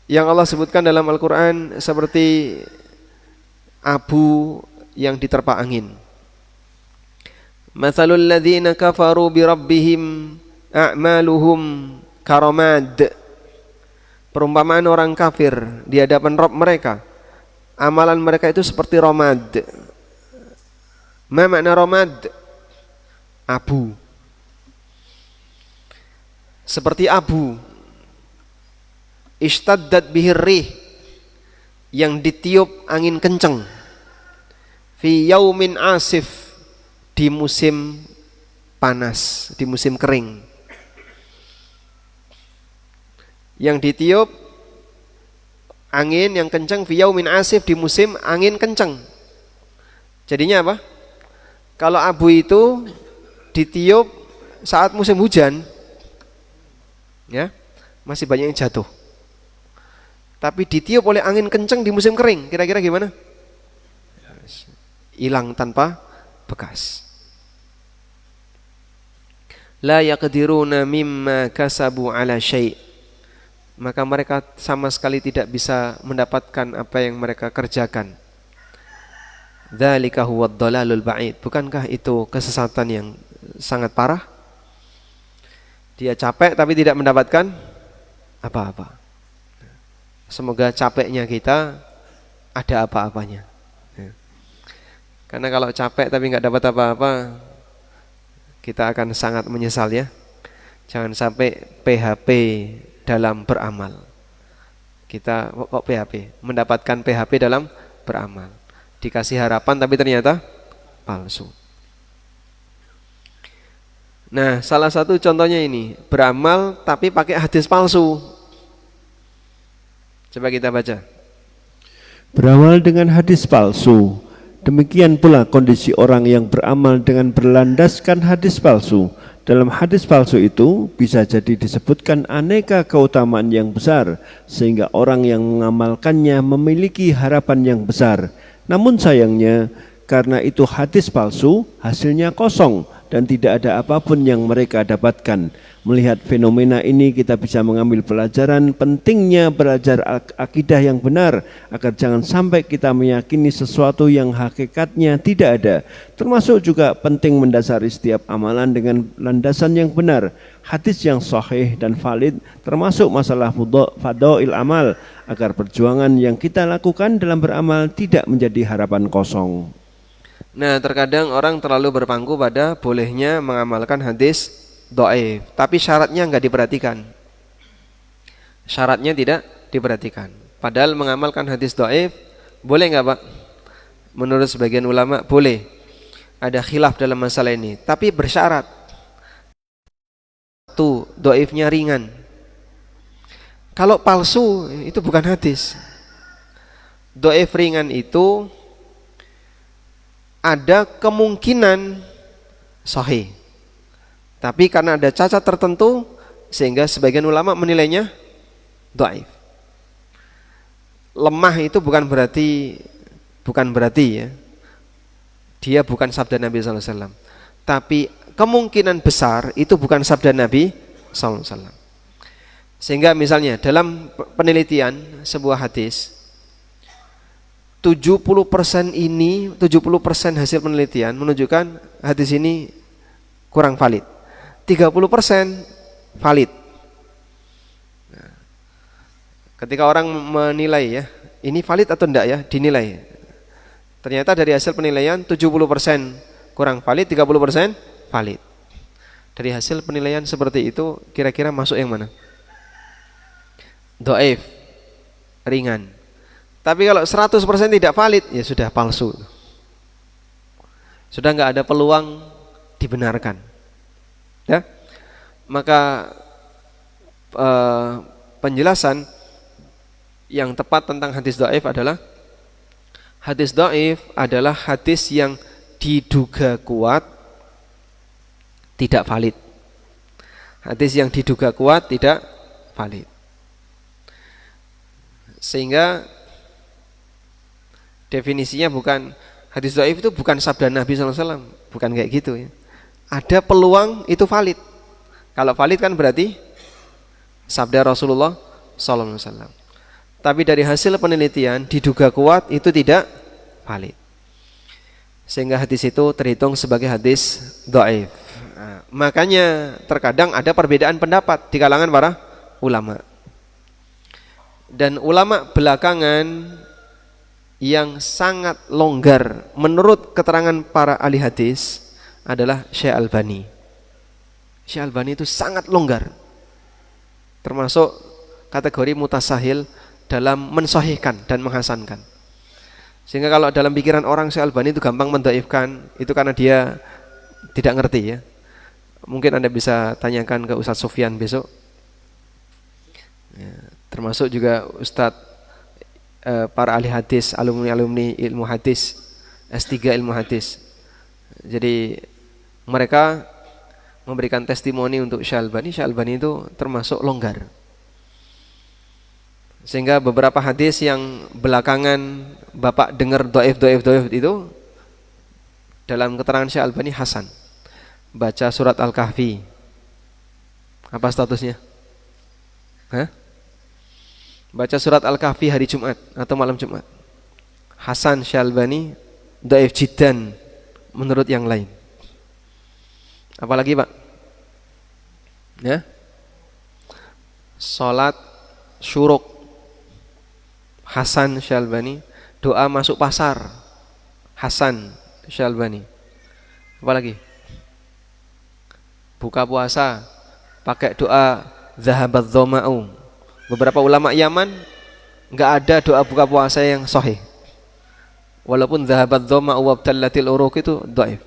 yang Allah sebutkan dalam Al-Quran seperti abu yang diterpa angin. Mathalul ladzina kafaru bi rabbihim a'maluhum karamad. Perumpamaan orang kafir di hadapan Rabb mereka, amalan mereka itu seperti romad. Ma makna romad? Abu. Seperti abu. Ishtaddat bihir rih, yang ditiup angin kenceng. Fi yaumin asif, di musim panas, di musim kering. Yang ditiup angin yang kencang fi yaumin asif, di musim angin kencang. Jadinya apa? Kalau abu itu ditiup saat musim hujan, ya, masih banyak yang jatuh. Tapi ditiup oleh angin kencang di musim kering, kira-kira gimana? Hilang tanpa bekas. La yaqdiruna mimma kasabu ala syai'. Maka mereka sama sekali tidak bisa mendapatkan apa yang mereka kerjakan. Dzalika huwad dhalalul ba'id. Bukankah itu kesesatan yang sangat parah? Dia capek tapi tidak mendapatkan apa-apa. Semoga capeknya kita ada apa-apanya. Karena kalau capek tapi nggak dapat apa-apa, kita akan sangat menyesal ya. Jangan sampai PHP dalam beramal. Kita kok PHP? Mendapatkan PHP dalam beramal. Dikasih harapan tapi ternyata palsu. Nah, salah satu contohnya ini, beramal tapi pakai hadis palsu. Coba kita baca. Beramal dengan hadis palsu. Demikian pula kondisi orang yang beramal dengan berlandaskan hadis palsu. Dalam hadis palsu itu bisa jadi disebutkan aneka keutamaan yang besar, sehingga orang yang mengamalkannya memiliki harapan yang besar. Namun sayangnya, karena itu hadis palsu, hasilnya kosong dan tidak ada apapun yang mereka dapatkan. Melihat fenomena ini, kita bisa mengambil pelajaran pentingnya belajar akidah yang benar, agar jangan sampai kita meyakini sesuatu yang hakikatnya tidak ada. Termasuk juga penting mendasari setiap amalan dengan landasan yang benar, hadis yang sahih dan valid, termasuk masalah fadail amal, agar perjuangan yang kita lakukan dalam beramal tidak menjadi harapan kosong. Nah, terkadang orang terlalu berpangku pada bolehnya mengamalkan hadis dhaif, tapi syaratnya enggak diperhatikan. Syaratnya tidak diperhatikan. Padahal mengamalkan hadis dhaif boleh enggak, Pak? Menurut sebagian ulama boleh. Ada khilaf dalam masalah ini, tapi bersyarat. Satu, dhaifnya ringan. Kalau palsu itu bukan hadis. Dhaif ringan itu ada kemungkinan sahih, tapi karena ada cacat tertentu sehingga sebagian ulama menilainya dhaif. Lemah itu bukan berarti ya, dia bukan sabda Nabi SAW, tapi kemungkinan besar itu bukan sabda Nabi SAW. Sehingga misalnya dalam penelitian sebuah hadis, 70% hasil penelitian menunjukkan hadis ini kurang valid. 30% valid. Nah, ketika orang menilai ya, ini valid atau enggak ya, dinilai. Ternyata dari hasil penilaian 70% kurang valid, 30% valid. Dari hasil penilaian seperti itu, kira-kira masuk yang mana? Dhaif, ringan. Tapi kalau 100% tidak valid, ya sudah palsu. Sudah enggak ada peluang dibenarkan. Ya. Maka penjelasan yang tepat tentang hadis dhaif adalah hadis yang diduga kuat tidak valid. Hadis yang diduga kuat tidak valid. Sehingga definisinya bukan hadis dhaif itu bukan sabda Nabi SAW, bukan kayak gitu ya. Ada peluang itu valid. Kalau valid kan berarti sabda Rasulullah SAW. Tapi dari hasil penelitian diduga kuat itu tidak valid. Sehingga hadis itu terhitung sebagai hadis dhaif. Nah, makanya terkadang ada perbedaan pendapat di kalangan para ulama. Dan ulama belakangan yang sangat longgar menurut keterangan para ahli hadis adalah Syekh Albani. Syekh Albani itu sangat longgar, termasuk kategori mutasahil dalam mensahihkan dan menghasankan. Sehingga kalau dalam pikiran orang Syekh Albani itu gampang mendhaifkan, itu karena dia tidak ngerti ya. Mungkin Anda bisa tanyakan ke Ustadz Sufyan besok. Ya, termasuk juga Ustadz para ahli hadis, alumni ilmu hadis, S3 ilmu hadis. Jadi mereka memberikan testimoni untuk Syalbani. Syalbani itu termasuk longgar. Sehingga beberapa hadis yang belakangan Bapak dengar dhaif itu dalam keterangan Syalbani hasan. Baca surat Al-Kahfi. Apa statusnya? Hah? Baca surat Al-Kahfi hari Jumat atau malam Jumat. Hasan Syalbani, dhaif jiddan menurut yang lain. Apalagi Pak? Ya? Salat syuruk Hasan Syalbani. Doa masuk pasar Hasan Syalbani. Apalagi? Buka puasa pakai doa zahabat dhama'u. Beberapa ulama Yaman enggak ada doa buka puasa yang sahih. Walaupun zahabat dhama'u wabtallatil uruq itu dhaif.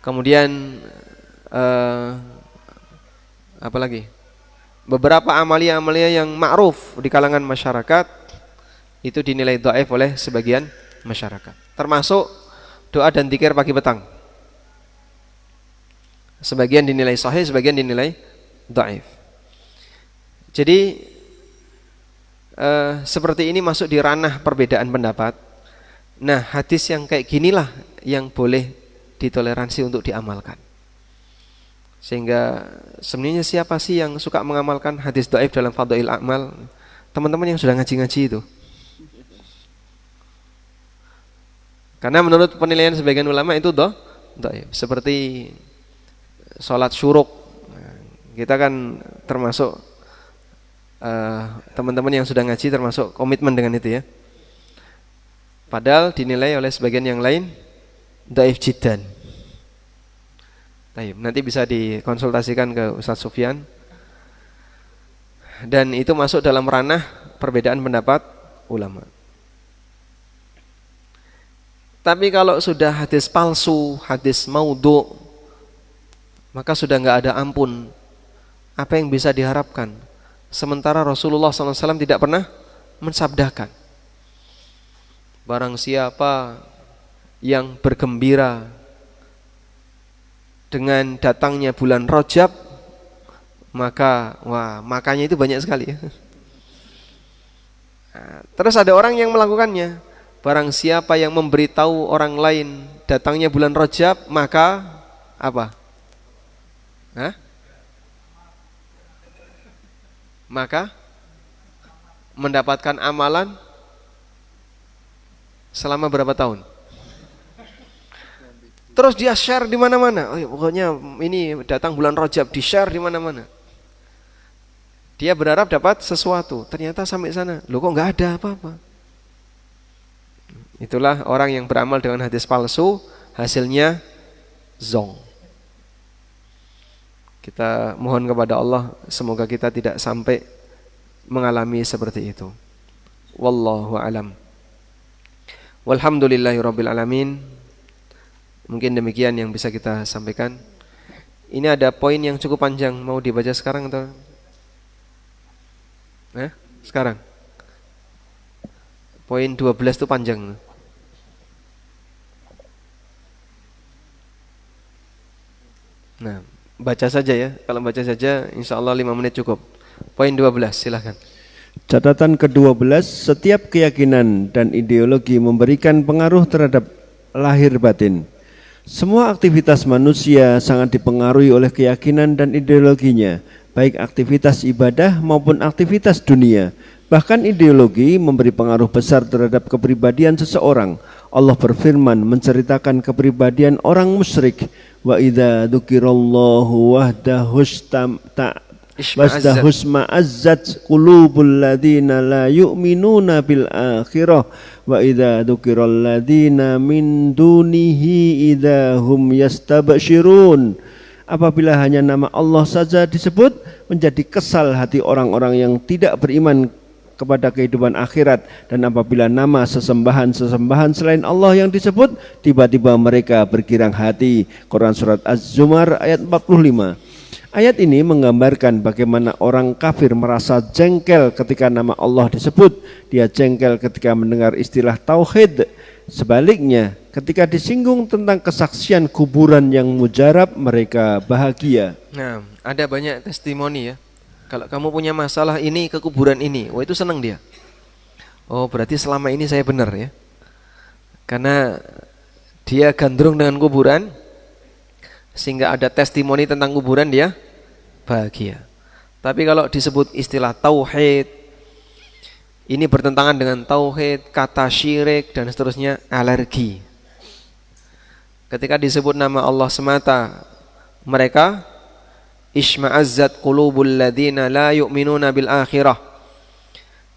Kemudian apa lagi? Beberapa amalia-amalia yang ma'ruf di kalangan masyarakat itu dinilai dhaif oleh sebagian masyarakat. Termasuk doa dan zikir pagi petang. Sebagian dinilai sahih, sebagian dinilai dhaif. Jadi seperti ini masuk di ranah perbedaan pendapat. Nah, hadis yang kayak ginilah yang boleh ditoleransi untuk diamalkan. Sehingga sebenarnya siapa sih yang suka mengamalkan hadis dhaif dalam fadhail a'mal? Teman-teman yang sudah ngaji-ngaji itu. Karena menurut penilaian sebagian ulama itu dhaif. Seperti sholat syuruk. Kita kan termasuk teman-teman yang sudah ngaji termasuk komitmen dengan itu ya. Padahal dinilai oleh sebagian yang lain dhaif jiddan. Baik, nanti bisa dikonsultasikan ke Ustadz Sufyan. Dan itu masuk dalam ranah perbedaan pendapat ulama. Tapi kalau sudah hadis palsu, hadis maudhu, maka sudah enggak ada ampun. Apa yang bisa diharapkan? Sementara Rasulullah SAW tidak pernah mensabdakan, barang siapa yang bergembira dengan datangnya bulan Rajab, maka makanya itu banyak sekali ya. Terus ada orang yang melakukannya, barang siapa yang memberitahu orang lain datangnya bulan Rajab, maka apa? Maka mendapatkan amalan selama berapa tahun? Terus dia share di mana-mana. Oh, pokoknya ini datang bulan Rajab, di share di mana-mana. Dia berharap dapat sesuatu, ternyata sampai sana, loh kok nggak ada apa-apa. Itulah orang yang beramal dengan hadis palsu, hasilnya zong. Kita mohon kepada Allah semoga kita tidak sampai mengalami seperti itu. Wallahu alam. Walhamdulillahirabbil alamin. Mungkin demikian yang bisa kita sampaikan. Ini ada poin yang cukup panjang, mau dibaca sekarang atau sekarang? Poin 12 itu panjang. Nah, baca saja ya. Kalau baca saja insyaallah 5 menit cukup. Poin 12 silakan. Catatan ke-12, setiap keyakinan dan ideologi memberikan pengaruh terhadap lahir batin. Semua aktivitas manusia sangat dipengaruhi oleh keyakinan dan ideologinya, baik aktivitas ibadah maupun aktivitas dunia. Bahkan ideologi memberi pengaruh besar terhadap kepribadian seseorang. Allah berfirman menceritakan kepribadian orang musyrik, wa idza dzukirallahu wahdahu wasdahusma'azzat qulubul ladzina la yu'minuna bil akhirah wa idza dzukiral ladzina min dunihi idahum yastabshirun. Apabila hanya nama Allah saja disebut, menjadi kesal hati orang-orang yang tidak beriman kepada kehidupan akhirat, dan apabila nama sesembahan selain Allah yang disebut, tiba-tiba mereka bergirang hati. Quran surat Az-Zumar ayat 45. Ayat ini menggambarkan bagaimana orang kafir merasa jengkel ketika nama Allah disebut. Dia jengkel ketika mendengar istilah tauhid. Sebaliknya, ketika disinggung tentang kesaksian kuburan yang mujarab, mereka bahagia. Nah, ada banyak testimoni ya. Kalau kamu punya masalah ini ke kuburan ini, wah itu senang dia. Oh, berarti selama ini saya benar ya. Karena dia gandrung dengan kuburan, sehingga ada testimoni tentang kuburan, dia bahagia. Tapi kalau disebut istilah tauhid, ini bertentangan dengan tauhid, kata syirik dan seterusnya, alergi. Ketika disebut nama Allah semata, mereka isma'azzat qulubul ladina la yu'minuna bil akhirah,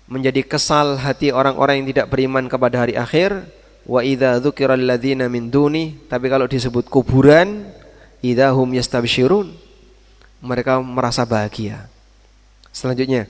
menjadi kesal hati orang-orang yang tidak beriman kepada hari akhir. Wa idza dzukiral ladzina min duni, tapi kalau disebut kuburan, idahum yastabsyirun, mereka merasa bahagia. Selanjutnya,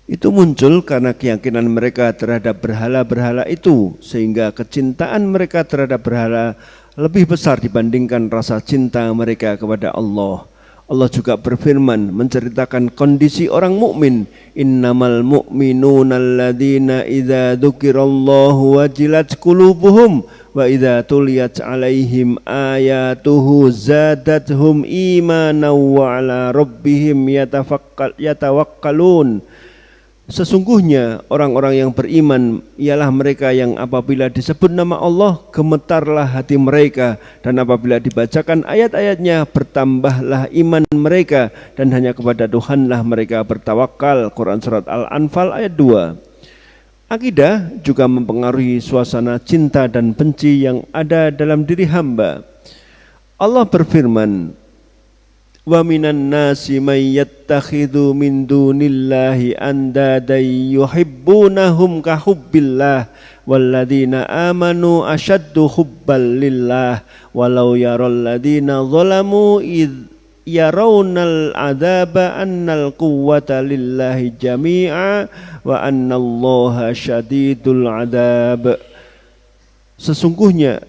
itu muncul karena keyakinan mereka terhadap berhala-berhala itu, sehingga kecintaan mereka terhadap berhala lebih besar dibandingkan rasa cinta mereka kepada Allah. Allah juga berfirman menceritakan kondisi orang mukmin, innamal mu'minuna alladzina idza dzukirallahu wajilat qulubuhum wa idza tuliyat alaihim ayatuhu zadatuhum imanan wa ala rabbihim yatawakkalun. Sesungguhnya orang-orang yang beriman ialah mereka yang apabila disebut nama Allah, gemetarlah hati mereka, dan apabila dibacakan ayat-ayatnya, bertambahlah iman mereka, dan hanya kepada Tuhanlah mereka bertawakal. Quran surat Al-Anfal ayat 2. Akidah juga mempengaruhi suasana cinta dan benci yang ada dalam diri hamba. Allah berfirman, wa minan nasi may yattakhidhu min dunillahi andadan yuhibbunahum ka hubbillah walladzina amanu ashaddu hubban lillah walau yaral ladzina zalamu id yarawnal adzaba annal quwwata lillahi jami'a wa annallaha syadidul adzab. Sesungguhnya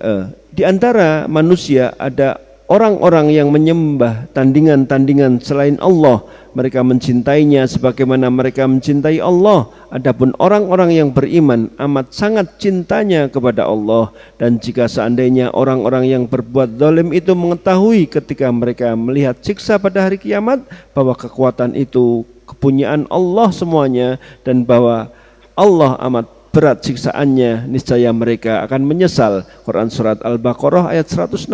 di antara manusia ada orang-orang yang menyembah tandingan-tandingan selain Allah. Mereka mencintainya sebagaimana mereka mencintai Allah. Adapun orang-orang yang beriman amat sangat cintanya kepada Allah. Dan jika seandainya orang-orang yang berbuat zalim itu mengetahui ketika mereka melihat siksa pada hari kiamat, bahwa kekuatan itu kepunyaan Allah semuanya, dan bahwa Allah amat berat siksaannya, niscaya mereka akan menyesal. Quran surat Al-Baqarah ayat 165.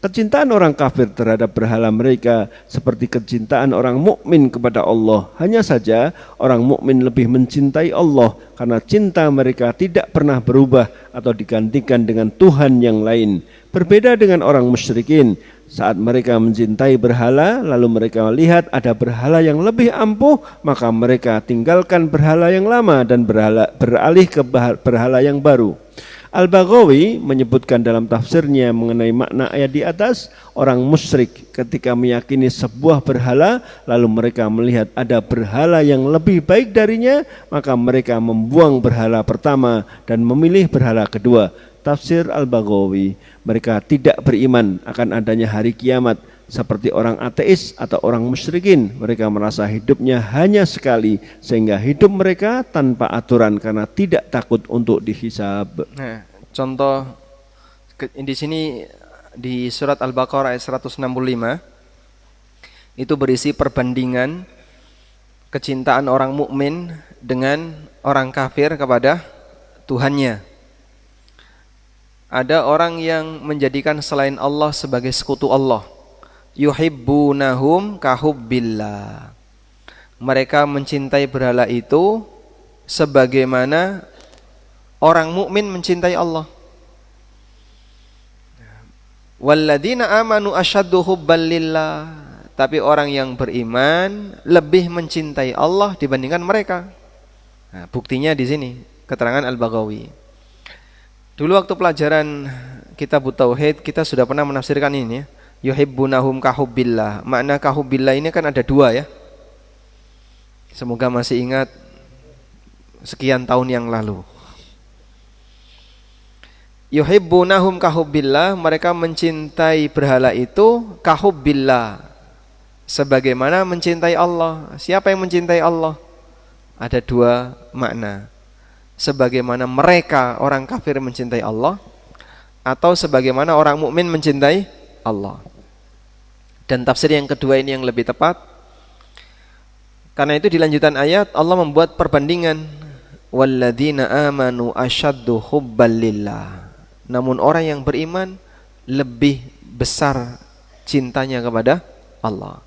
Kecintaan orang kafir terhadap berhala mereka seperti kecintaan orang mukmin kepada Allah. Hanya saja orang mukmin lebih mencintai Allah karena cinta mereka tidak pernah berubah atau digantikan dengan Tuhan yang lain. Berbeda dengan orang musyrikin, saat mereka mencintai berhala lalu mereka melihat ada berhala yang lebih ampuh, maka mereka tinggalkan berhala yang lama dan beralih ke berhala yang baru. Al-Baghawi menyebutkan dalam tafsirnya mengenai makna ayat di atas, orang musyrik ketika meyakini sebuah berhala lalu mereka melihat ada berhala yang lebih baik darinya, maka mereka membuang berhala pertama dan memilih berhala kedua. Tafsir Al-Baghawi, mereka tidak beriman akan adanya hari kiamat seperti orang ateis atau orang musyrikin. Mereka merasa hidupnya hanya sekali sehingga hidup mereka tanpa aturan karena tidak takut untuk dihisab. Nah, contoh di sini di surat Al-Baqarah ayat 165 itu berisi perbandingan kecintaan orang mukmin dengan orang kafir kepada Tuhannya. Ada orang yang menjadikan selain Allah sebagai sekutu Allah. Yuhibbunahum kahubbillah. Mereka mencintai berhala itu sebagaimana orang mukmin mencintai Allah. Walladzina amanu asyaddu hubban lillah. Tapi orang yang beriman lebih mencintai Allah dibandingkan mereka. Nah, buktinya di sini keterangan Al-Baghawi. Dulu waktu pelajaran kitab Tauhid kita sudah pernah menafsirkan ini ya. Yuhibbunahum kahubbillah. Makna kahubbillah ini kan ada dua ya. Semoga masih ingat. sekian tahun yang lalu. Yuhibbunahum kahubbillah, mereka mencintai berhala itu kahubbillah, sebagaimana mencintai Allah. Siapa yang mencintai Allah? Ada dua makna. Sebagaimana mereka orang kafir mencintai Allah, atau sebagaimana orang mukmin mencintai Allah. Dan tafsir yang kedua ini yang lebih tepat. Karena itu di lanjutan ayat Allah membuat perbandingan, walladzina amanu asyaddu hubban lillah. Namun orang yang beriman lebih besar cintanya kepada Allah.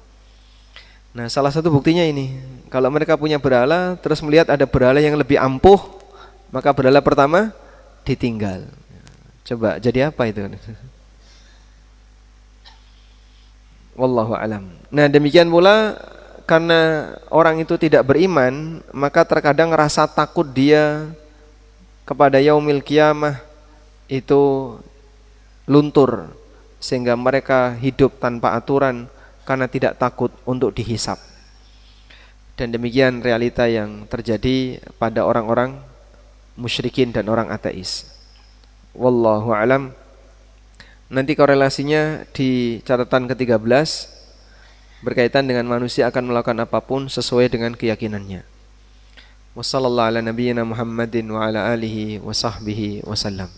Nah, salah satu buktinya ini, kalau mereka punya berhala terus melihat ada berhala yang lebih ampuh, maka berhala pertama ditinggal. Coba jadi apa itu? Wallahu alam. Nah, demikian pula karena orang itu tidak beriman, maka terkadang rasa takut dia kepada yaumil qiyamah itu luntur, sehingga mereka hidup tanpa aturan karena tidak takut untuk dihisap. Dan demikian realita yang terjadi pada orang-orang musyrikin dan orang ateis. Wallahu alam. Nanti korelasinya di catatan ke-13 berkaitan dengan manusia akan melakukan apapun sesuai dengan keyakinannya. Wassallallahu ala nabiyyina Muhammadin wa ala alihi wa sahbihi wasallam.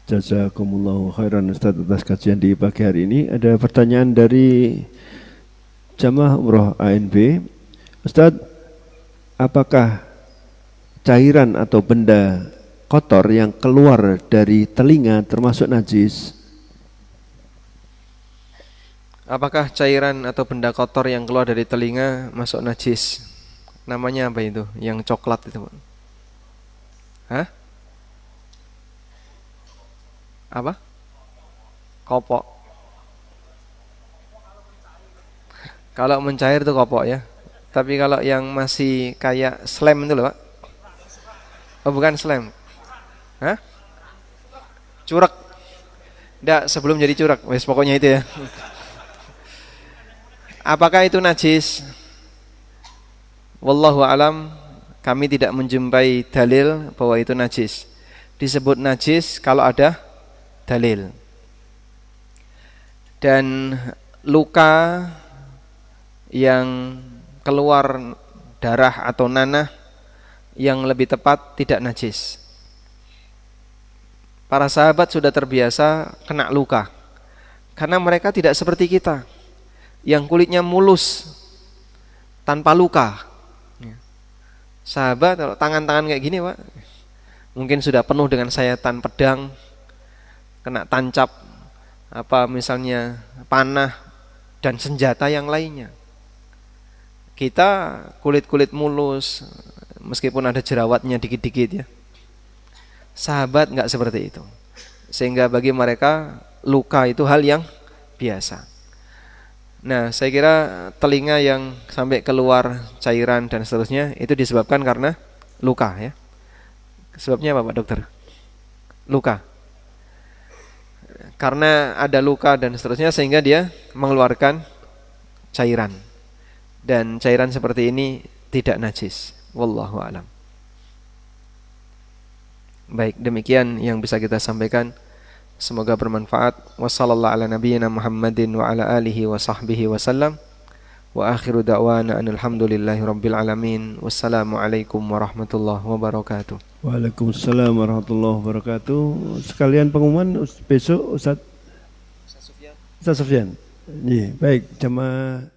Jazakumullahu khairan Ustaz atas kajian di pagi hari ini. Ada pertanyaan dari jamaah umroh ANB. Ustaz, apakah cairan atau benda kotor yang keluar dari telinga termasuk najis? Apakah cairan atau benda kotor yang keluar dari telinga masuk najis? Namanya apa itu? Yang coklat itu. Hah? Apa? Kopok. Kalau mencair itu kopok ya. Tapi kalau yang masih kayak slime itu loh, Pak. Oh, bukan slime. Hah? Curak. Nggak, sebelum jadi curak. Wes pokoknya itu ya. Apakah itu najis? Wallahu alam, kami tidak menjumpai dalil bahwa itu najis. Disebut najis kalau ada dalil. Dan luka yang keluar darah atau nanah yang lebih tepat tidak najis. Para sahabat sudah terbiasa kena luka karena mereka tidak seperti kita yang kulitnya mulus tanpa luka. Sahabat kalau tangan-tangan kayak gini, Pak, mungkin sudah penuh dengan sayatan pedang, kena tancap apa misalnya panah dan senjata yang lainnya. Kita kulit-kulit mulus, meskipun ada jerawatnya dikit-dikit ya. Sahabat enggak seperti itu. Sehingga bagi mereka luka itu hal yang biasa. Nah, saya kira telinga yang sampai keluar cairan dan seterusnya itu disebabkan karena luka ya. Sebabnya apa, Pak Dokter? Luka. Karena ada luka dan seterusnya sehingga dia mengeluarkan cairan. Dan cairan seperti ini tidak najis. Wallahu alam. Baik, demikian yang bisa kita sampaikan. Semoga bermanfaat. Wassallallahu ala nabiyyina Muhammadin wa ala alihi wa sahbihi wasallam. Wa akhiru da'wana alhamdulillahi rabbil alamin. Wassalamualaikum warahmatullahi wabarakatuh. Waalaikumsalam warahmatullahi wabarakatuh. Sekalian pengumuman besok Ustaz Sufyan. Iya, baik jamaah